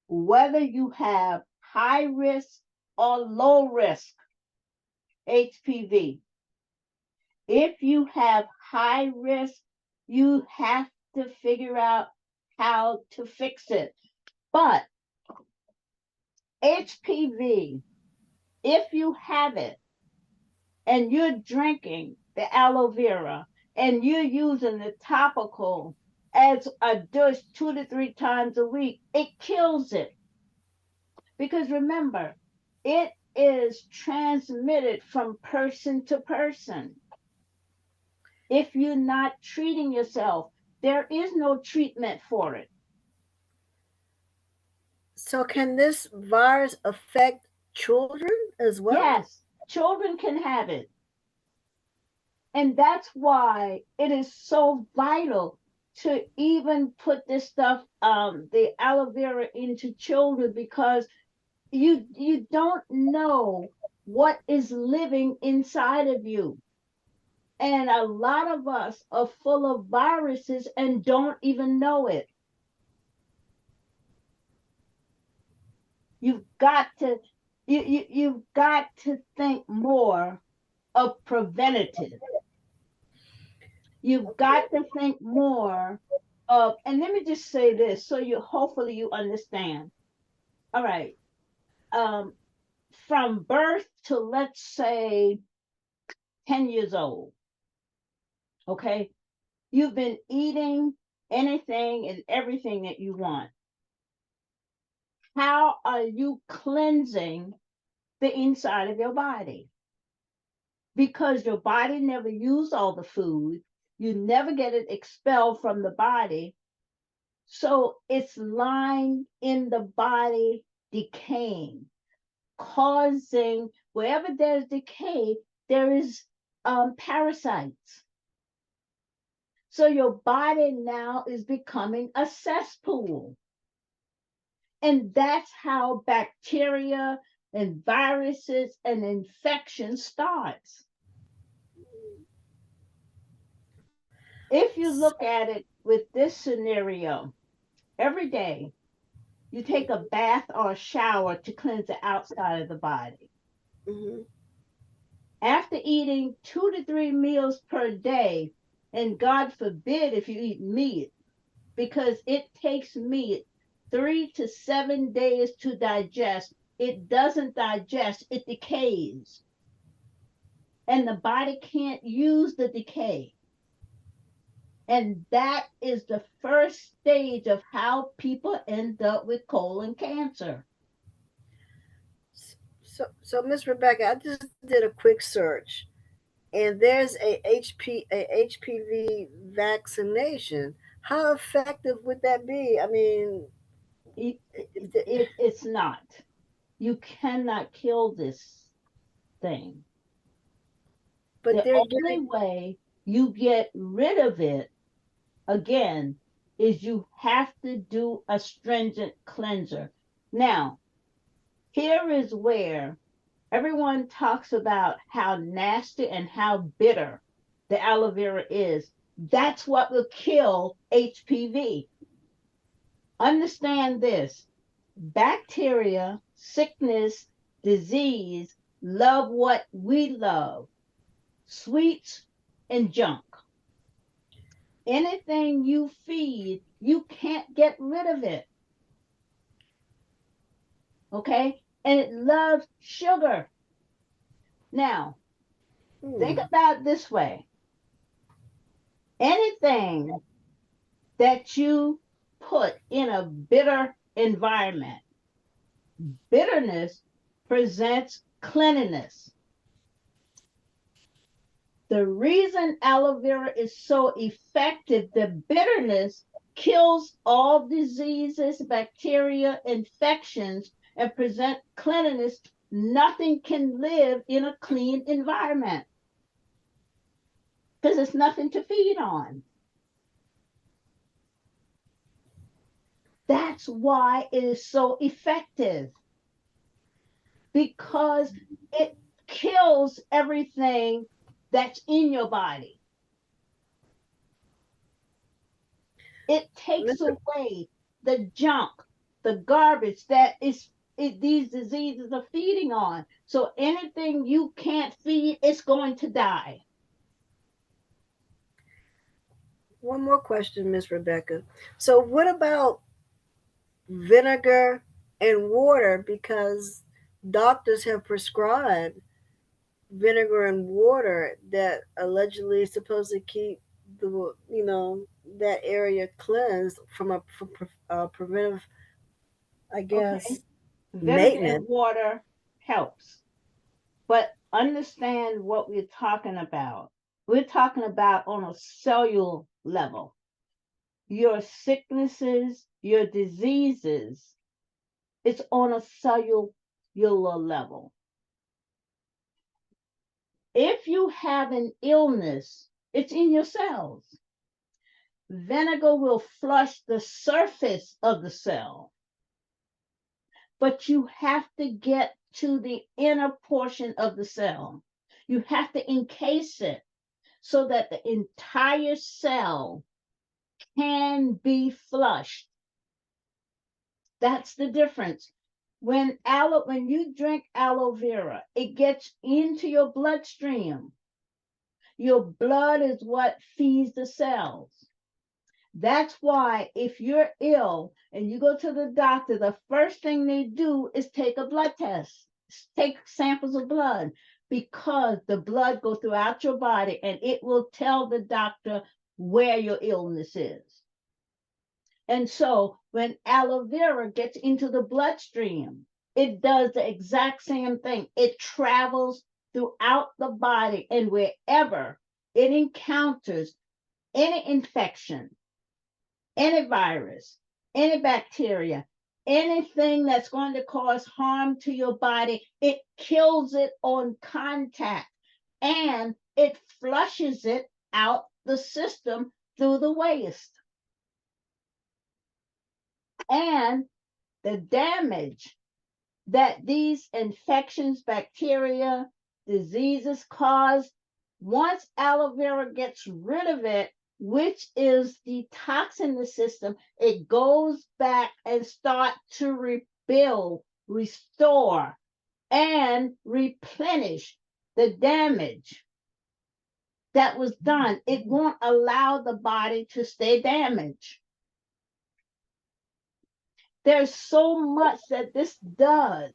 whether you have high risk or low risk HPV. If you have high risk, you have to figure out how to fix it. But HPV, if you have it and you're drinking the aloe vera and you're using the topical as a dish 2 to 3 times a week, it kills it. Because remember, it is transmitted from person to person. If you're not treating yourself, there is no treatment for it. So can this virus affect children as well? Yes, children can have it. And that's why it is so vital to even put this stuff, the aloe vera, into children, because you don't know what is living inside of you. And a lot of us are full of viruses and don't even know it. You've got to you've got to think more of preventative. You've got to think more of, and let me just say this so you hopefully you understand. All right. Um, from birth to, let's say, 10 years old, okay, you've been eating anything and everything that you want. How are you cleansing the inside of your body? Because your body never used all the food, you never get it expelled from the body. So it's lying in the body, decaying, causing, wherever there's decay, there is parasites. So your body now is becoming a cesspool. And that's how bacteria and viruses and infection starts. If you look at it with this scenario, every day you take a bath or a shower to cleanse the outside of the body. Mm-hmm. After eating 2 to 3 meals per day, and God forbid if you eat meat, because it takes meat 3 to 7 days to digest. It doesn't digest, it decays. And the body can't use the decay. And that is the first stage of how people end up with colon cancer. So Miss Rebecca, I just did a quick search, and there's a HPV vaccination. How effective would that be? I mean, It, it's not. You cannot kill this thing. but The they're only getting. way you get rid of it, again, is you have to do a stringent cleanser. Now, here is where everyone talks about how nasty and how bitter the aloe vera is. That's what will kill HPV. Understand this: bacteria, sickness, disease love what we love: sweets and junk. Anything you feed, you can't get rid of it. Okay? And it loves sugar. Now, think about it this way: anything that you put in a bitter environment, bitterness presents cleanliness. The reason aloe vera is so effective, the bitterness kills all diseases, bacteria, infections, and present cleanliness. Nothing can live in a clean environment because there's nothing to feed on. That's why it is so effective, because it kills everything that's in your body. It takes away the junk, the garbage that these diseases are feeding on. So anything you can't feed, it's going to die. One more question, Miss Rebecca. So, what about vinegar and water? Because doctors have prescribed vinegar and water that allegedly is supposed to keep that area cleansed from preventive, I Okay. guess, Vinegar maintenance. and water helps. But understand what we're talking about. We're talking about on a cellular level. Your sicknesses, your diseases, it's on a cellular level. If you have an illness, it's in your cells. Vinegar will flush the surface of the cell, but you have to get to the inner portion of the cell. You have to encase it so that the entire cell can be flushed. That's the difference. When you drink aloe vera, it gets into your bloodstream. Your blood is what feeds the cells. That's why if you're ill and you go to the doctor, the first thing they do is take a blood test, take samples of blood, because the blood goes throughout your body and it will tell the doctor where your illness is. And so when aloe vera gets into the bloodstream, it does the exact same thing. It travels throughout the body, and wherever it encounters any infection, any virus, any bacteria, anything that's going to cause harm to your body, it kills it on contact, and it flushes it out the system through the waste. And the damage that these infections, bacteria, diseases cause, once aloe vera gets rid of it, which is detoxing the system, it goes back and start to rebuild, restore, and replenish the damage that was done. It won't allow the body to stay damaged. There's so much that this does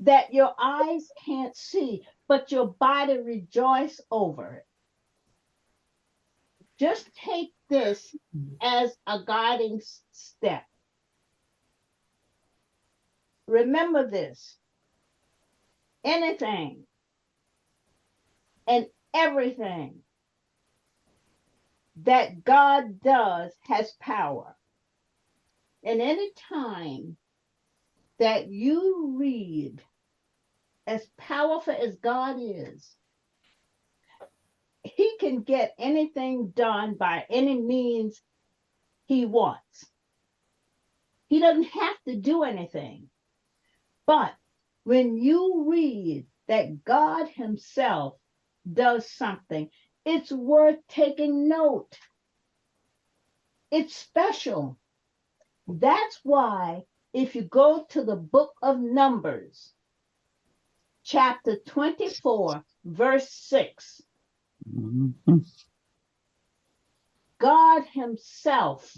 that your eyes can't see, but your body rejoices over it. Just take this as a guiding step. Remember this: anything and everything that God does has power. And any time that you read, as powerful as God is, he can get anything done by any means he wants. He doesn't have to do anything. But when you read that God himself does something, it's worth taking note. It's special. That's why if you go to the book of Numbers, chapter 24, verse 6, Mhm. God himself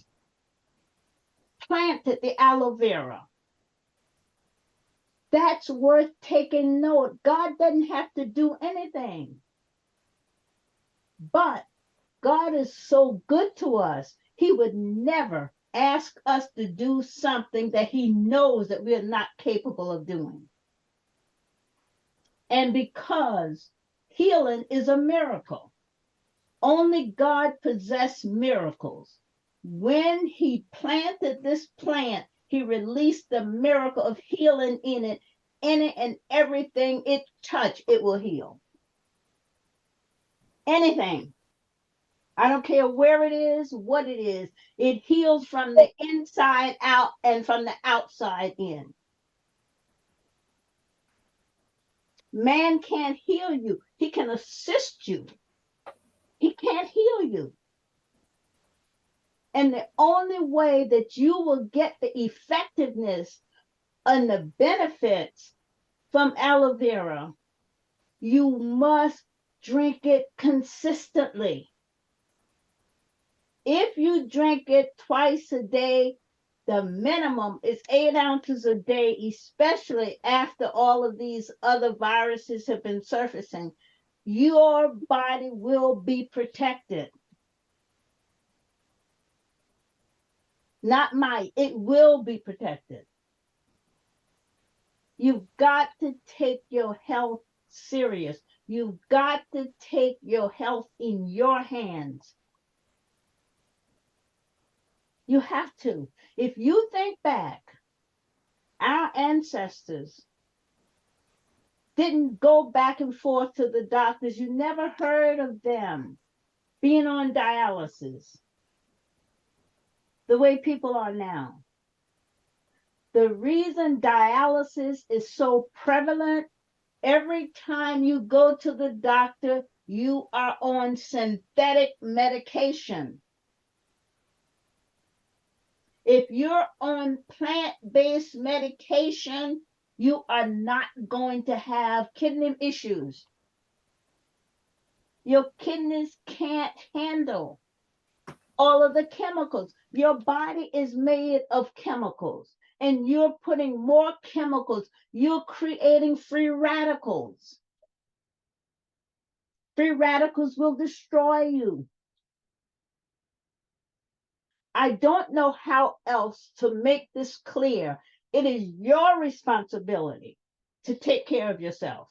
planted the aloe vera. That's worth taking note. God doesn't have to do anything. But God is so good to us, he would never ask us to do something that he knows that we're not capable of doing. And because healing is a miracle, only God possessed miracles. When he planted this plant, he released the miracle of healing in it. Any and everything it touched, it will heal. Anything. I don't care where it is, what it is. It heals from the inside out and from the outside in. Man can't heal you. He can assist you. He can't heal you. And the only way that you will get the effectiveness and the benefits from aloe vera, you must drink it consistently. If you drink it twice a day, the minimum is 8 ounces a day, especially after all of these other viruses have been surfacing. your body will be protected. Not might, it will be protected. You've got to take your health serious. You've got to take your health in your hands. You have to. If you think back, our ancestors didn't go back and forth to the doctors. You never heard of them being on dialysis the way people are now. The reason dialysis is so prevalent, every time you go to the doctor, you are on synthetic medication. If you're on plant-based medication, you are not going to have kidney issues. Your kidneys can't handle all of the chemicals. Your body is made of chemicals, and you're putting more chemicals. You're creating free radicals. Free radicals will destroy you. I don't know how else to make this clear. It is your responsibility to take care of yourself.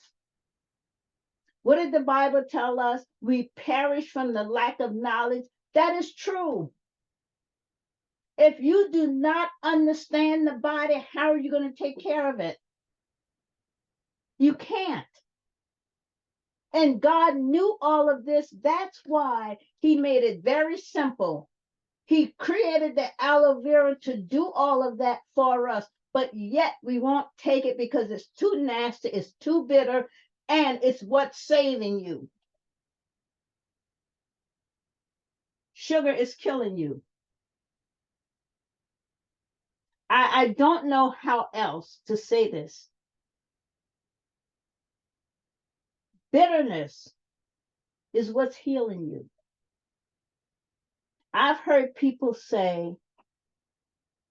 What did the Bible tell us? We perish from the lack of knowledge. That is true. If you do not understand the body, how are you going to take care of it? You can't. And God knew all of this. That's why he made it very simple. He created the aloe vera to do all of that for us, but yet we won't take it because it's too nasty, it's too bitter, and it's what's saving you. Sugar is killing you. I don't know how else to say this. Bitterness is what's healing you. I've heard people say,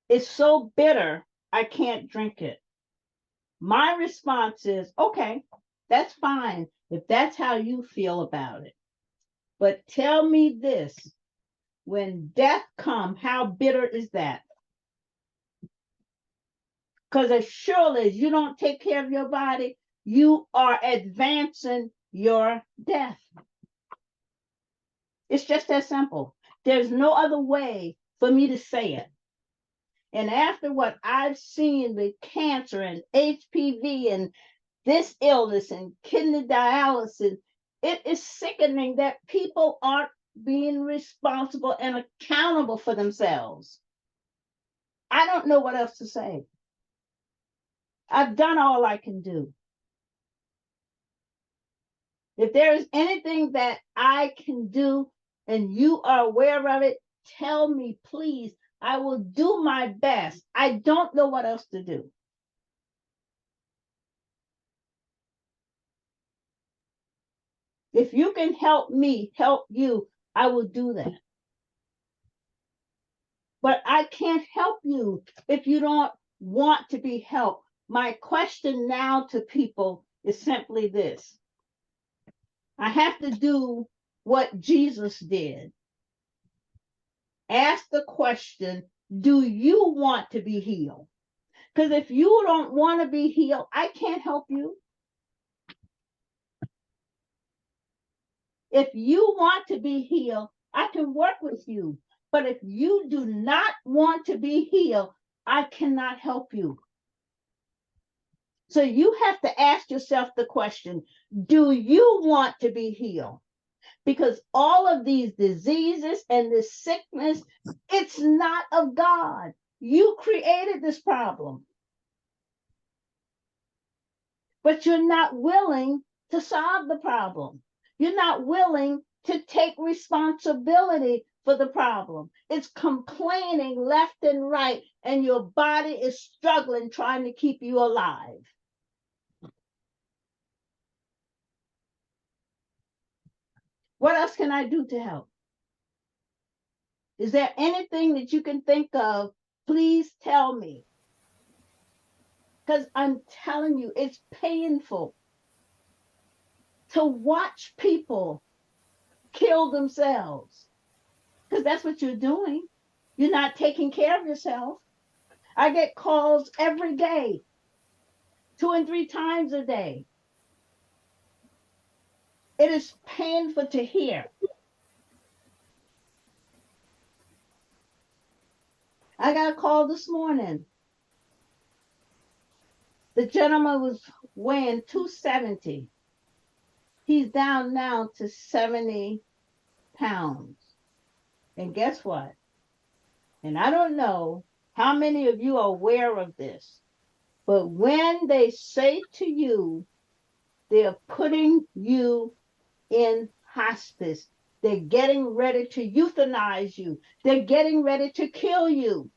it's so bitter, I can't drink it. My response is, okay, that's fine if that's how you feel about it. But tell me this, when death comes, how bitter is that? Because as surely as you don't take care of your body, you are advancing your death. It's just that simple. There's no other way for me to say it. And after what I've seen with cancer and HPV and this illness and kidney dialysis, it is sickening that people aren't being responsible and accountable for themselves. I don't know what else to say. I've done all I can do. If there is anything that I can do and you are aware of it, tell me, please. I will do my best. I don't know what else to do. If you can help me help you, I will do that. But I can't help you if you don't want to be helped. My question now to people is simply this. I have to do what Jesus did. Ask the question, do you want to be healed? Because if you don't want to be healed, I can't help you. If you want to be healed, I can work with you. But if you do not want to be healed, I cannot help you. So you have to ask yourself the question, do you want to be healed? Because all of these diseases and this sickness, it's not of God. You created this problem. But you're not willing to solve the problem. You're not willing to take responsibility for the problem. It's complaining left and right, and your body is struggling trying to keep you alive. What else can I do to help? Is there anything that you can think of? Please tell me. Because I'm telling you, it's painful. to watch people kill themselves, because that's what you're doing. You're not taking care of yourself. I get calls every day, 2 and 3 times a day. It is painful to hear. I got a call this morning. The gentleman was weighing 270. He's down now to 70 pounds. And guess what? And I don't know how many of you are aware of this, but when they say to you, they're putting you in hospice, they're getting ready to euthanize you, they're getting ready to kill you.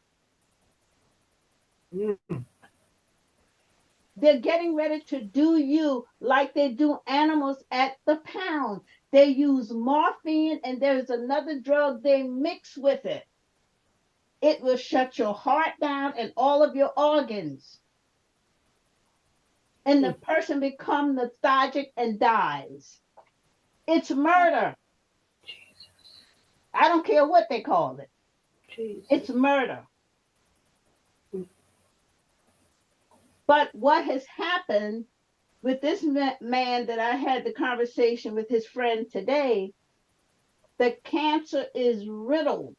They're getting ready to do you like they do animals at the pound. They use morphine, and there's another drug they mix with it. It will shut your heart down and all of your organs. And the person becomes lethargic and dies. It's murder. Jesus. I don't care what they call it. Jesus. It's murder. But what has happened with this man that I had the conversation with his friend today, the cancer is riddled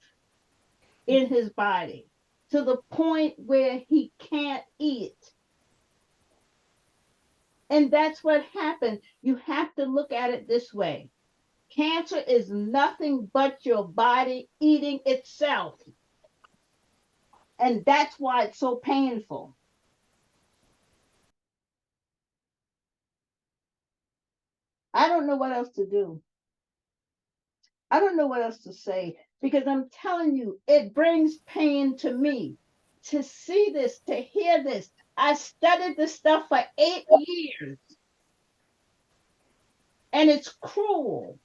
in his body to the point where he can't eat. And that's what happened. You have to look at it this way. Cancer is nothing but your body eating itself. And that's why it's so painful. I don't know what else to do. I don't know what else to say, because I'm telling you, it brings pain to me to see this, to hear this. I studied this stuff for 8 years, and it's cruel.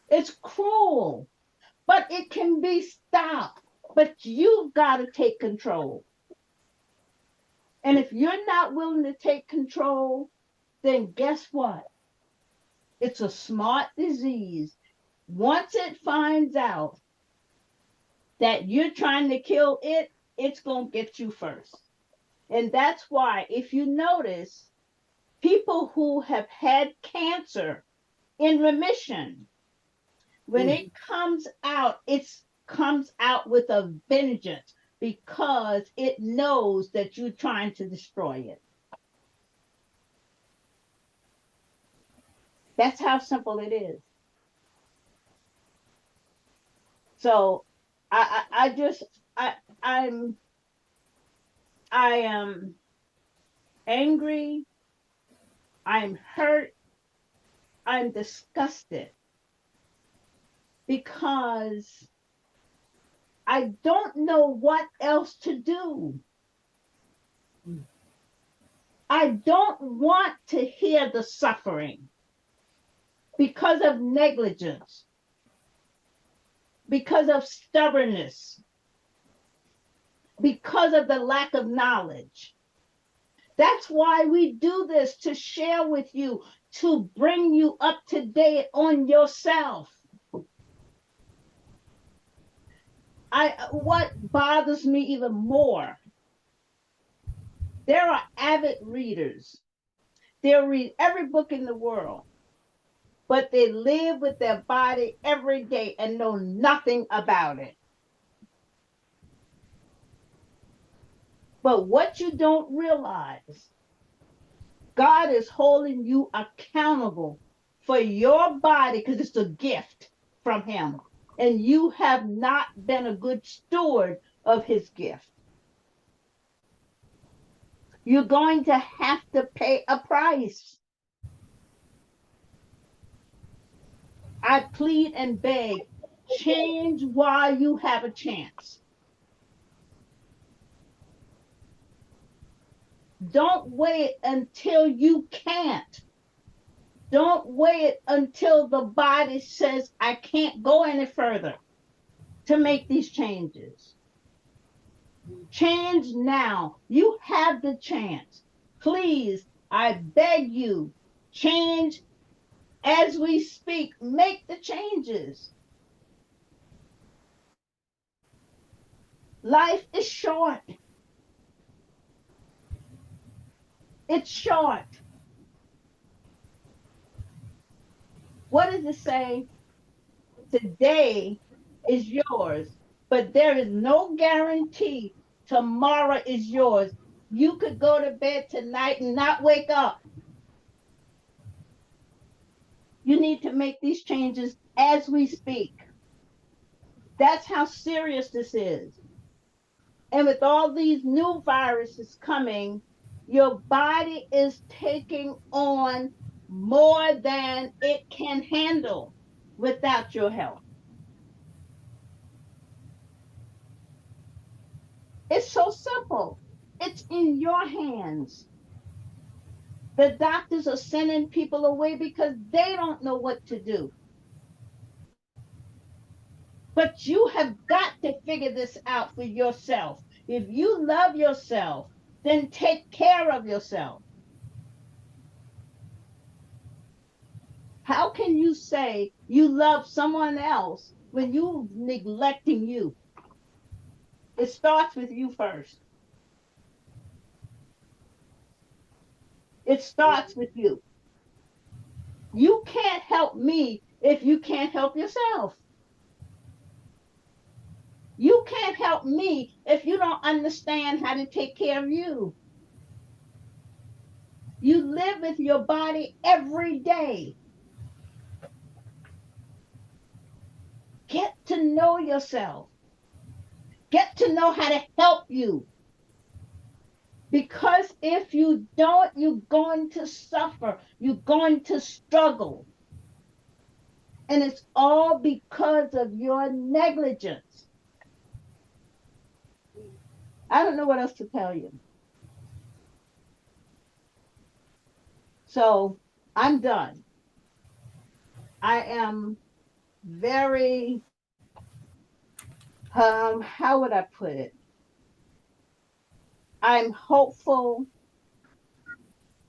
It's cruel, but it can be stopped. But you've got to take control. And if you're not willing to take control, then guess what? It's a smart disease. Once it finds out that you're trying to kill it, it's going to get you first. And that's why, if you notice, people who have had cancer in remission, when it comes out, it comes out with a vengeance, because it knows that you're trying to destroy it. That's how simple it is. So I am angry, I'm hurt, I'm disgusted, because I don't know what else to do. I don't want to hear the suffering because of negligence, because of stubbornness, because of the lack of knowledge. That's why we do this, to share with you, to bring you up to date on yourself. What bothers me even more, there are avid readers. They'll read every book in the world, but they live with their body every day and know nothing about it. But what you don't realize, God is holding you accountable for your body, because it's a gift from Him. And you have not been a good steward of His gift. You're going to have to pay a price. I plead and beg, change while you have a chance. Don't wait until you can't. Don't wait until the body says, I can't go any further, to make these changes. Change now. You have the chance. Please I beg you, change as we speak. Make the changes. Life is short. It's short. What does it say? Today is yours, but there is no guarantee tomorrow is yours. You could go to bed tonight and not wake up. You need to make these changes as we speak. That's how serious this is. And with all these new viruses coming, your body is taking on more than it can handle without your help. It's so simple. It's in your hands. The doctors are sending people away because they don't know what to do. But you have got to figure this out for yourself. If you love yourself, then take care of yourself. How can you say you love someone else when you neglecting you? It starts with you first. It starts with you. You can't help me if you can't help yourself. You can't help me if you don't understand how to take care of you. You live with your body every day. Get to know yourself. Get to know how to help you. Because if you don't, you're going to suffer. You're going to struggle. And it's all because of your negligence. I don't know what else to tell you. So I'm done. I am very, how would I put it? I'm hopeful,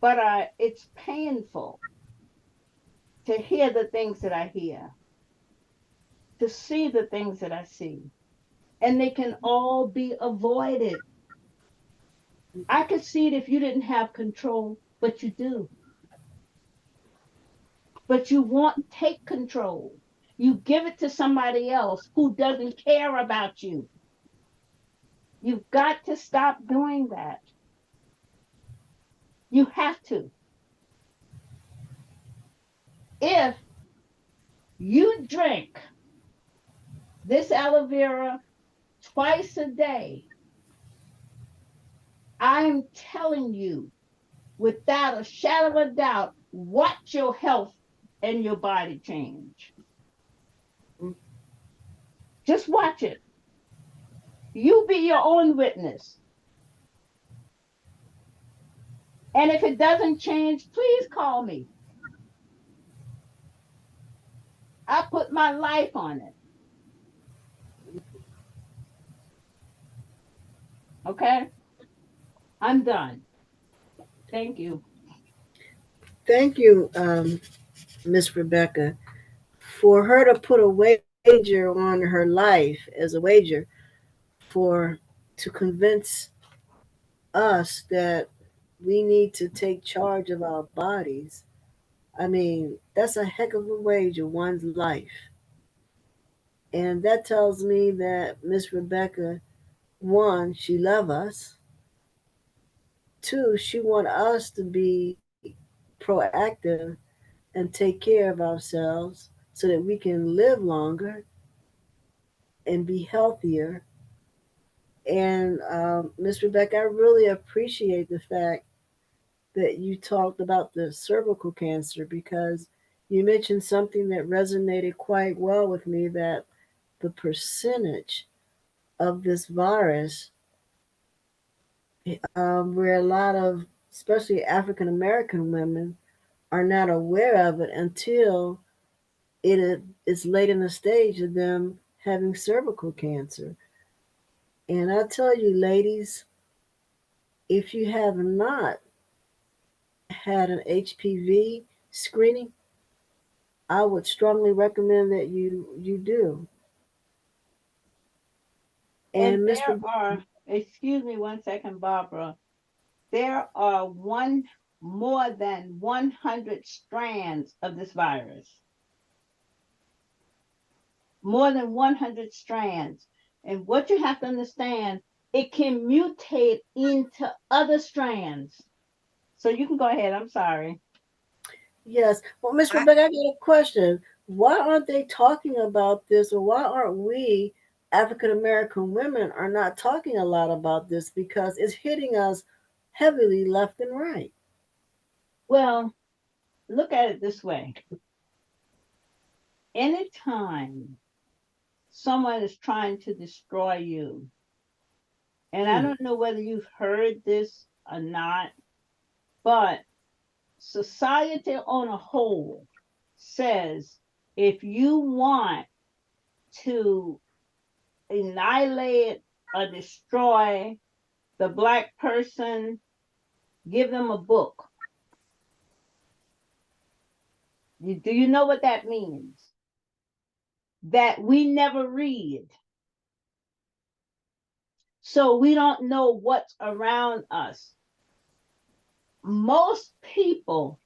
but it's painful to hear the things that I hear, to see the things that I see. And they can all be avoided. I could see it if you didn't have control, but you do. But you won't take control. You give it to somebody else who doesn't care about you. You've got to stop doing that. You have to. If you drink this aloe vera twice a day, I'm telling you, without a shadow of a doubt, watch your health and your body change. Just watch it. You be your own witness. And if it doesn't change, please call me. I put my life on it. Okay? I'm done. Thank you. Thank you, Miss Rebecca, for her to put a wager on her life as a wager for to convince us that we need to take charge of our bodies. I mean, that's a heck of a wager, one's life. And that tells me that Miss Rebecca, one, she love us. Two, she want us to be proactive and take care of ourselves so that we can live longer and be healthier. And Miss Rebecca, I really appreciate the fact that you talked about the cervical cancer because you mentioned something that resonated quite well with me, that the percentage of this virus, where a lot of, especially African American women, are not aware of it until it's late in the stage of them having cervical cancer. And I tell you, ladies, if you have not had an HPV screening, I would strongly recommend that you do. And And Miss there are, excuse me one second, Barbara, there are more than 100 strands of this virus. More than 100 strands. And what you have to understand, it can mutate into other strands. So you can go ahead. I'm sorry. Yes. Well, Miss I, Rebecca, I got a question. Why aren't they talking about this, or why aren't we African American women are not talking a lot about this, because it's hitting us heavily left and right. Well, look at it this way. Anytime someone is trying to destroy you, and I Mm, don't know whether you've heard this or not, but society on a whole says if you want to annihilate or destroy the Black person, give them a book. Do you know what that means? That we never read. So we don't know what's around us. Most people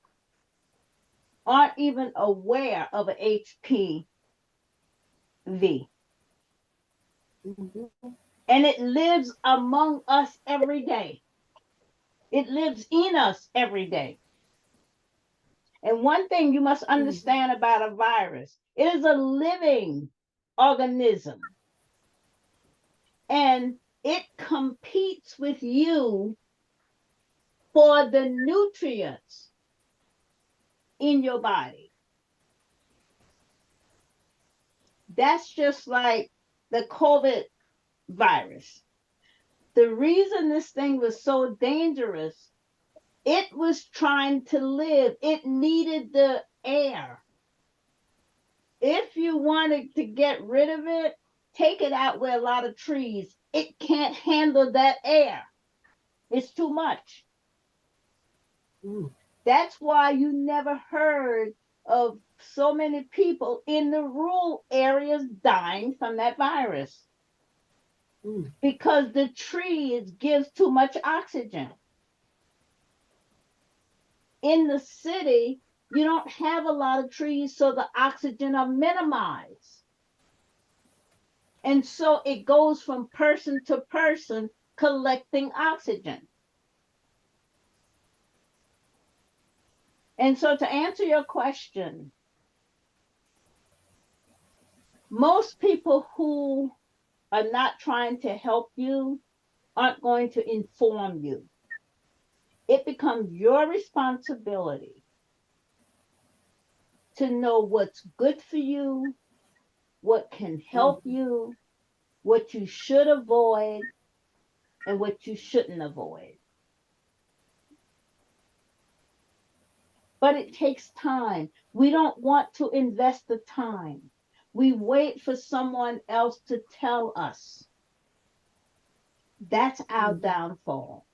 aren't even aware of an HPV. mhm, And it lives among us every day. It lives in us every day. And one thing you must mm, understand about a virus, it is a living organism. And it competes with you for the nutrients in your body. That's just like the COVID virus. The reason this thing was so dangerous, it was trying to live, it needed the air. If you wanted to get rid of it, take it out where a lot of trees. It can't handle that air. It's too much. mm, That's why you never heard of so many people in the rural areas dying from that virus mm. because the trees gives too much oxygen. In the city, you don't have a lot of trees, so the oxygen are minimized. And so it goes from person to person collecting oxygen. And so to answer your question, most people who are not trying to help you aren't going to inform you. It becomes your responsibility to know what's good for you, what can Mm. help you, what you should avoid, and what you shouldn't avoid. But it takes time. We don't want to invest the time. We wait for someone else to tell us. That's our downfall.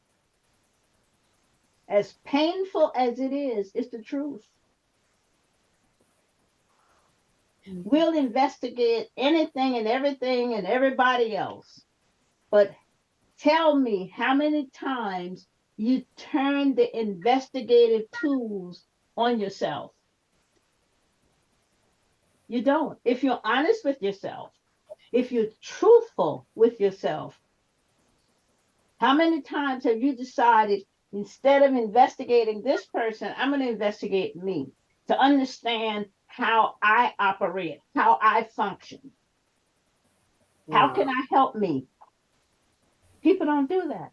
As painful as it is, it's the truth. We'll investigate anything and everything and everybody else. But tell me how many times you turn the investigative tools on yourself. You don't. If you're honest with yourself, if you're truthful with yourself, how many times have you decided instead of investigating this person, I'm going to investigate me to understand how I operate, how I function? How can Wow. I help me? People don't do that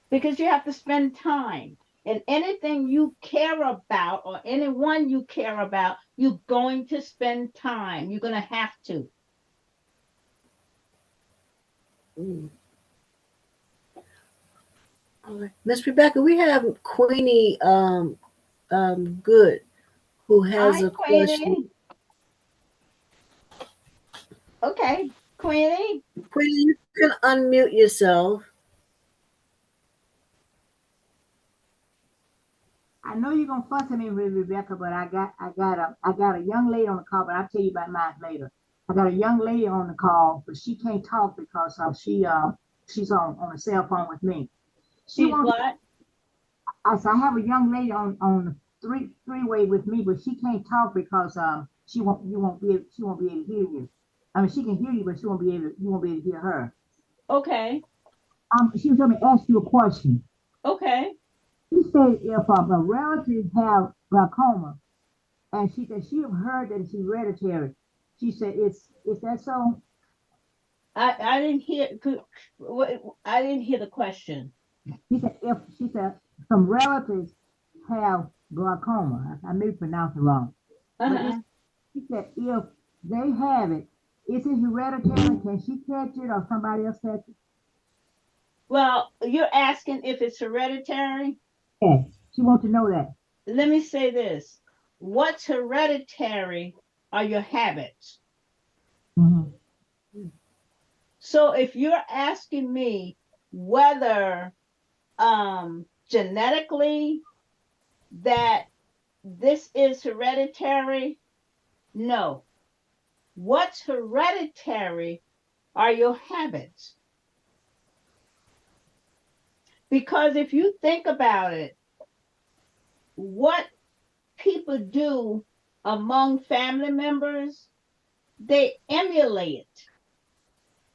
because you have to spend time. And anything you care about or anyone you care about, you're going to spend time. You're going to have to. Mm. All right. Miss Rebecca, we have Queenie Good, who has Hi, a question. Queenie. Okay, Queenie. Queenie, you can unmute yourself. gonna fuss at me with Rebecca, but I got a young lady on the call, but I'll tell you about mine later. I got a young lady on the call, but she can't talk because she's on a cell phone with me. She's what? I have a young lady on the three-way with me, but she can't talk because she won't be able to hear you. I mean, she can hear you, but you won't be able to hear her. Okay. She was going to ask you a question. Okay. She said if a relative have glaucoma, and she said she have heard that it's hereditary. She said, "Is that so?" I didn't hear. I didn't hear the question. She said some relatives have glaucoma. I may pronounce it wrong. Uh-huh. She said if they have it, is it hereditary? Can she catch it or somebody else catch it? Well, you're asking if it's hereditary? Yeah, she wants to know that. Let me say this. What's hereditary are your habits. Mm-hmm. So if you're asking me whether genetically that this is hereditary, no. What's hereditary are your habits. Because if you think about it, what people do among family members, they emulate,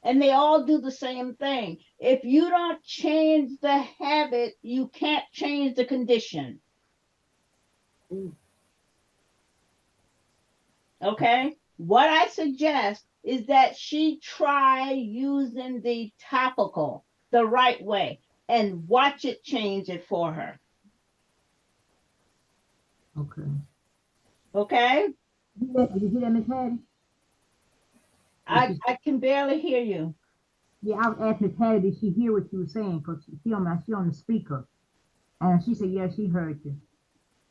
and they all do the same thing. If you don't change the habit, you can't change the condition. Okay? What I suggest is that she try using the topical the right way and watch it change it for her. Okay. Okay? Did you hear that, Miss Hattie? I can barely hear you. Yeah, I was asking Miss Hattie, did she hear what you were saying? Because she on the speaker. And she said, yeah, she heard you.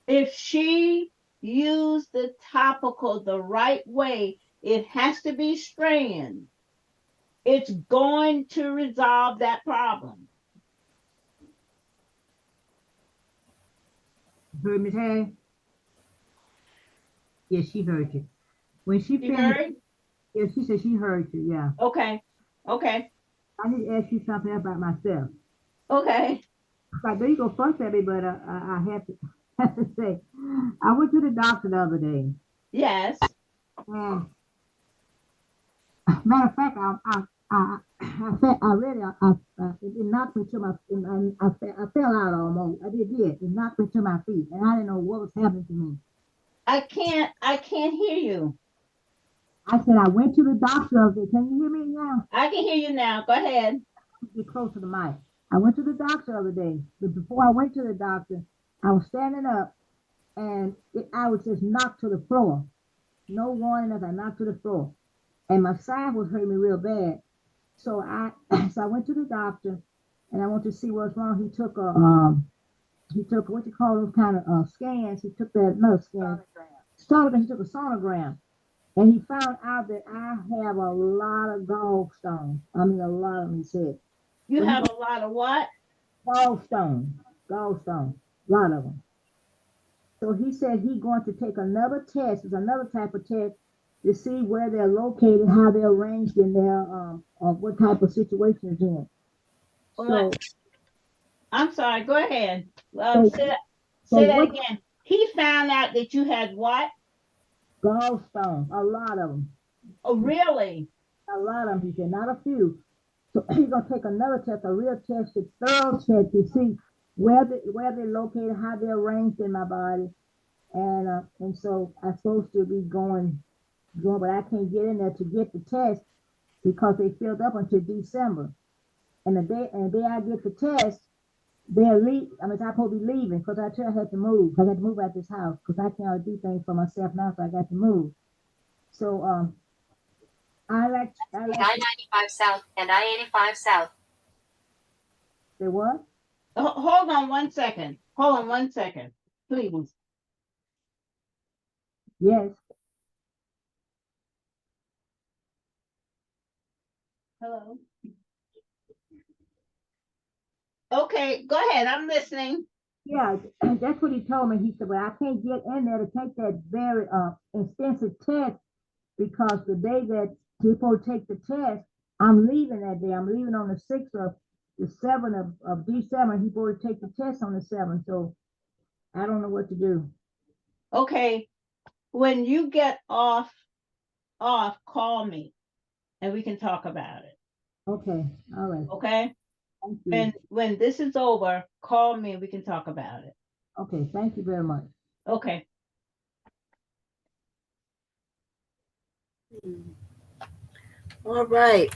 If she used the topical the right way, it has to be strand. It's going to resolve that problem. Heard Miss Hattie? Yeah, she heard you. When she You finished, heard? yeah, she said she heard you, yeah. Okay. Okay. I need to ask you something about myself. Okay. I know you go fuss at me, but I have to, have to say, I went to the doctor the other day. Yes. And matter of fact, I really, it knocked me to my, I fell out almost. I did. It knocked me to my feet, and I didn't know what was happening to me. I can't hear you. I said I went to the doctor the other day. Can you hear me now? I can hear you now. Go ahead. Get close to the mic. I went to the doctor the other day, but before I went to the doctor, I was standing up, and I was just knocked to the floor. No warning as I knocked to the floor, and my side was hurting me real bad. So I so I went to the doctor, and I wanted to see what's wrong. He took what you call those kind of scans. He took that no scan. He took a sonogram, and he found out that I have a lot of gallstones. I mean, a lot of them. He said. You have a lot of what? Gallstones, a lot of them. So he said he's going to take another test. It's another type of test to see where they're located, how they're arranged in their what type of situation it's in. So I'm sorry. Go ahead. so, Say that again. He found out that you had what? Gallstones, a lot of them. Oh, really? A lot of them. He said, not a few. So he's gonna take another test, a real test, a thorough test to see where they're located, how they're arranged in my body, and so I'm supposed to be going, but I can't get in there to get the test because they filled up until December. And the day I get the test, they're leave. I mean, I'm supposed to be leaving because I had to move. I got to move out this house because I can't do things for myself now, so I got to move. So I-95 South and I-85 South. Say what? Hold on 1 second. Hold on 1 second, please. Yes. Hello. Okay, go ahead. I'm listening. Yeah, that's what he told me. He said, "Well, I can't get in there to take that very extensive test because the day that people take the test, I'm leaving that day. I'm leaving on the 6th of the 7th of December. He supposed to take the test on the 7th, so I don't know what to do." Okay, when you get off, call me and we can talk about it. Okay, all right. Okay? Thank you. When this is over, call me and we can talk about it. Okay, thank you very much. Okay. All right.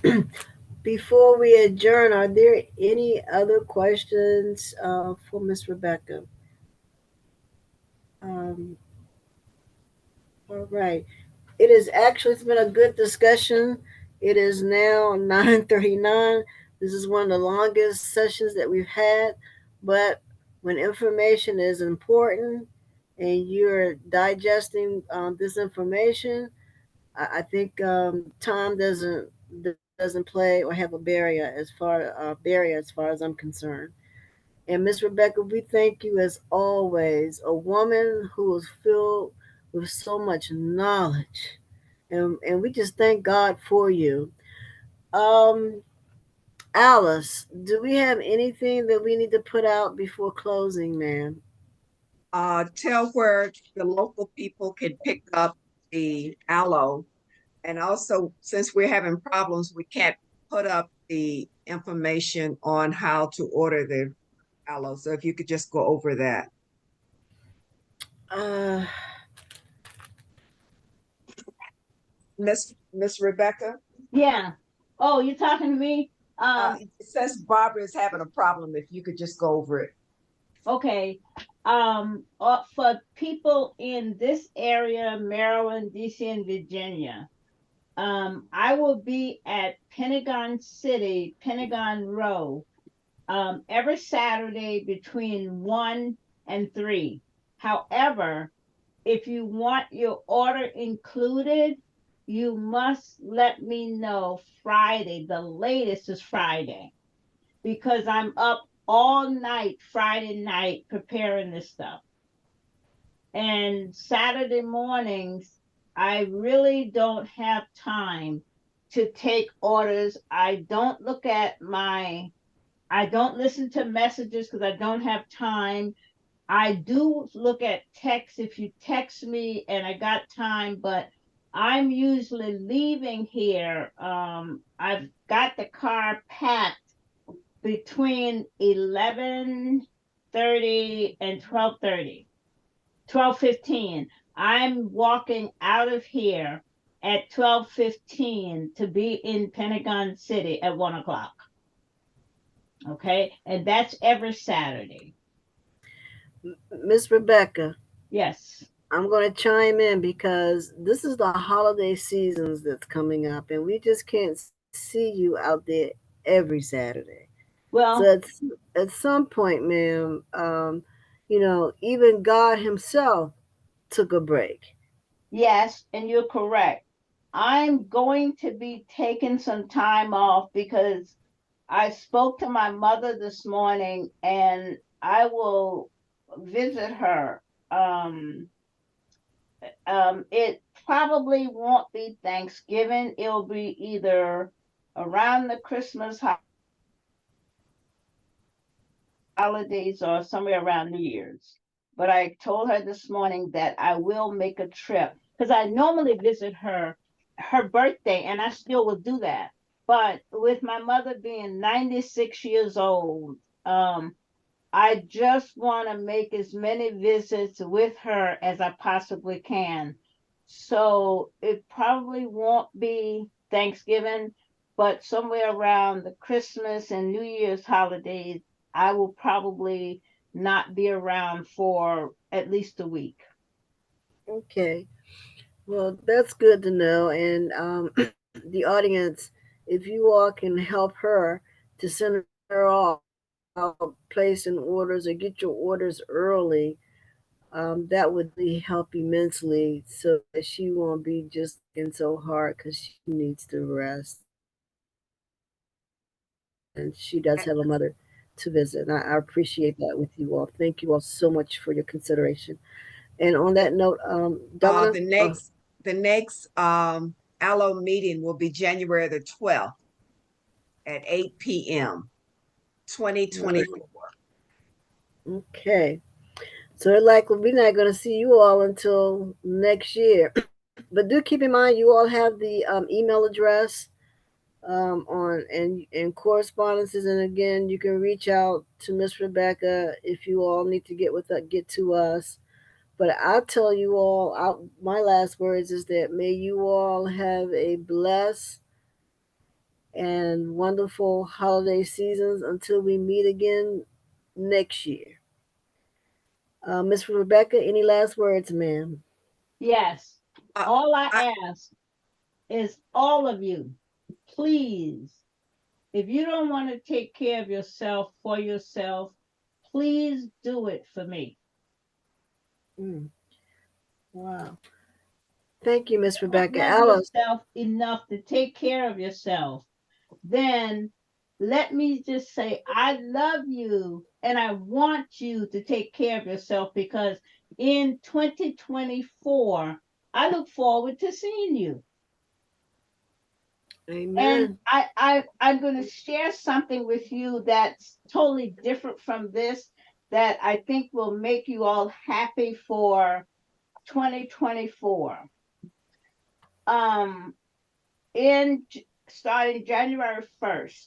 Before we adjourn, are there any other questions for Miss Rebecca? Um, all right. It's been a good discussion. It is now 9:39. This is one of the longest sessions that we've had, but when information is important and you're digesting this information, I think time doesn't play or have a barrier as far as I'm concerned. And Miss Rebecca, we thank you as always, a woman who is filled with so much knowledge, and we just thank God for you. Um, Alice, do we have anything that we need to put out before closing, ma'am? Tell where the local people can pick up the aloe. And also, since we're having problems, we can't put up the information on how to order the aloe. So if you could just go over that. Uh, Miss Rebecca, Yeah. Oh, you're talking to me? since Barbara is having a problem, if you could just go over it. Okay. For people in this area, Maryland, DC, and Virginia, I will be at Pentagon City, Pentagon Row, every Saturday between 1 and 3. However, if you want your order included, you must let me know Friday. The latest is Friday because I'm up all night Friday night preparing this stuff. And Saturday mornings, I really don't have time to take orders. I don't listen to messages because I don't have time. I do look at text if you text me and I got time, but I'm usually leaving here. I've got the car packed between 11:30 and 12:30, 12:15. I'm walking out of here at 12:15 to be in Pentagon City at 1 o'clock. Okay, and that's every Saturday. Miss Rebecca, Yes. I'm going to chime in because this is the holiday seasons that's coming up, and we just can't see you out there every Saturday. So Well, at some point, ma'am, even God Himself took a break. yes, and you're correct. I'm going to be taking some time off because I spoke to my mother this morning and I will visit her. Um, it probably won't be Thanksgiving. It'll be either around the Christmas holidays or somewhere around New Year's. But I told her this morning that I will make a trip because I normally visit her birthday, and I still will do that. But with my mother being 96 years old, I just want to make as many visits with her as I possibly can. So it probably won't be Thanksgiving, but somewhere around the Christmas and New Year's holidays, I will probably not be around for at least a week. Okay. Well, that's good to know. And the audience, if you all can help her to send her off, placing orders or get your orders early, that would really help immensely so that she won't be just working so hard because she needs to rest. And she does have a mother to visit. And I appreciate that with you all. Thank you all so much for your consideration. And on that note, Donna, The next Aloe meeting will be January the 12th at 8 p.m. 2024. okay. So it likely we're not going to see you all until next year. But do keep in mind you all have the email address on and correspondences, and again you can reach out to Miss Rebecca if you all need to get to us. But I'll tell you all, my last words is that may you all have a blessed and wonderful holiday seasons until we meet again next year. Miss Rebecca, any last words, ma'am? Yes. Uh, All I I- ask is all of you, please, if you don't want to take care of yourself for yourself, please do it for me. Wow. Thank you, Miss Rebecca. Love Alice. yourself enough to take care of yourself. Then let me just say, I love you and I want you to take care of yourself, because in 2024, I look forward to seeing you. Amen. And I'm going to share something with you that's totally different from this, that I think will make you all happy for 2024. Starting January 1st,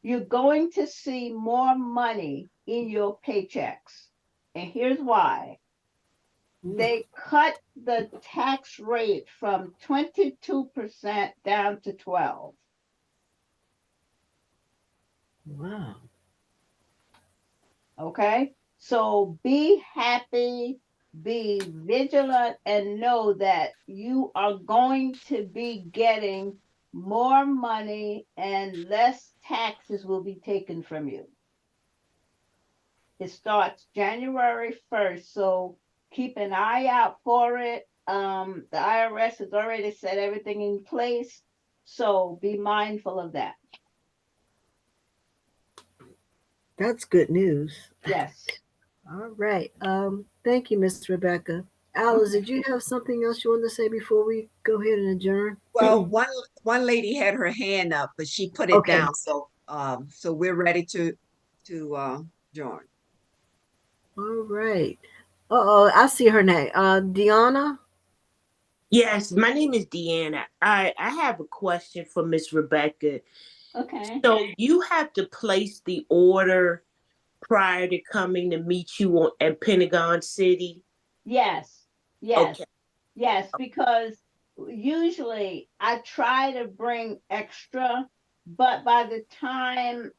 you're going to see more money in your paychecks. And here's why. They cut the tax rate from 22% down to 12%. Wow. Okay? So be happy, be vigilant, and know that you are going to be getting more money and less taxes will be taken from you. It starts January 1st, so keep an eye out for it. The IRS has already set everything in place, so be mindful of that. That's good news. Yes. All right. Thank you, Miss Rebecca. Alice, did you have something else you wanted to say before we go ahead and adjourn? Well, one lady had her hand up, but she put it Okay. down. So we're ready to join. All right. Uh-oh, I see her name. Deanna? Yes, my name is Deanna. I have a question for Miss Rebecca. Okay. So you have to place the order prior to coming to meet you at Pentagon City? Yes. Yes. Okay. Yes, because usually I try to bring extra, but by the time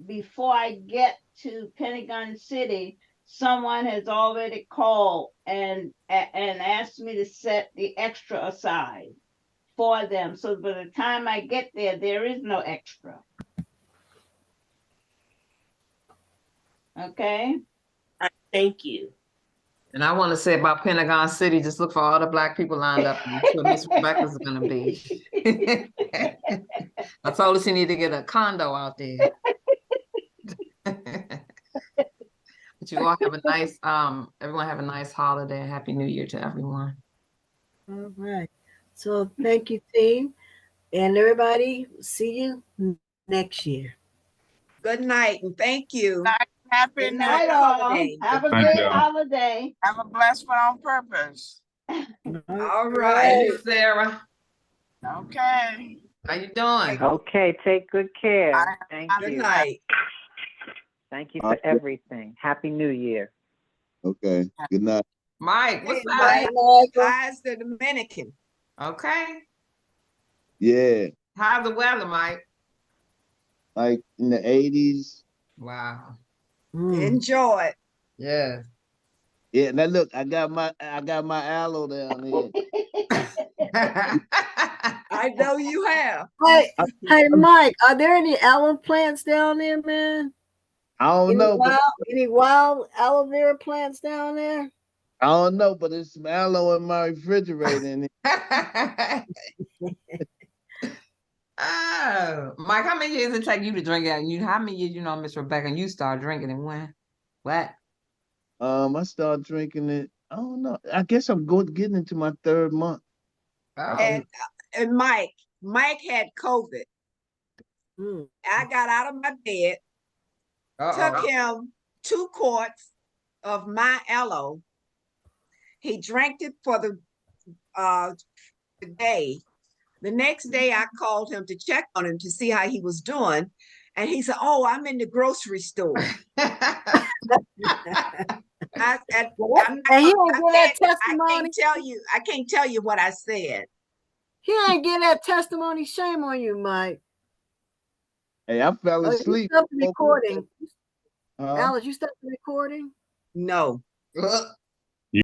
before I get to Pentagon City, someone has already called and asked me to set the extra aside for them. So by the time I get there, there is no extra. Okay. Thank you. And I want to say about Pentagon City, just look for all the Black people lined up. That's where Miss Rebecca's going to be. I told her she need to get a condo out there. But you all have a nice, everyone have a nice holiday and Happy New Year to everyone. All right. So thank you, team. And everybody, see you next year. Good night and thank you. Happy Good New night, Year. all. Have a Thank great y'all. holiday. Have a blessed one on purpose. All right. Hey, Sarah. Okay. How you doing? Okay, take good care. Thank Good you. night. Thank you for everything. Happy New Year. Okay. Good night. Mike, what's Hey, up? Mike. Michael. How's the Dominican? Okay. Yeah. How's the weather, Mike? Like in the 80s. Wow. Enjoy. Yeah. Yeah. Now look, I got my aloe down here. I know you have. Hey, Mike, are there any aloe plants down there, man? I don't know, but Any wild aloe vera plants down there? I don't know, but there's some aloe in my refrigerator in here. Oh, Mike, how many years it take you to drink out? And how many years you know Miss Rebecca and you start drinking and when? What? I started drinking it. I don't know. I guess I'm getting into my 3rd month. Oh. And Mike had COVID. Mm. I got out of my bed, took him 2 quarts of my Aloe. He drank it for the day. The next day, I called him to check on him to see how he was doing, and he said, "Oh, I'm in the grocery store." And he ain't get that testimony. I can't tell you what I said. He ain't get that testimony. Shame on you, Mike. Hey, I fell asleep. You stopped the recording. Alice, you stopped the recording? No.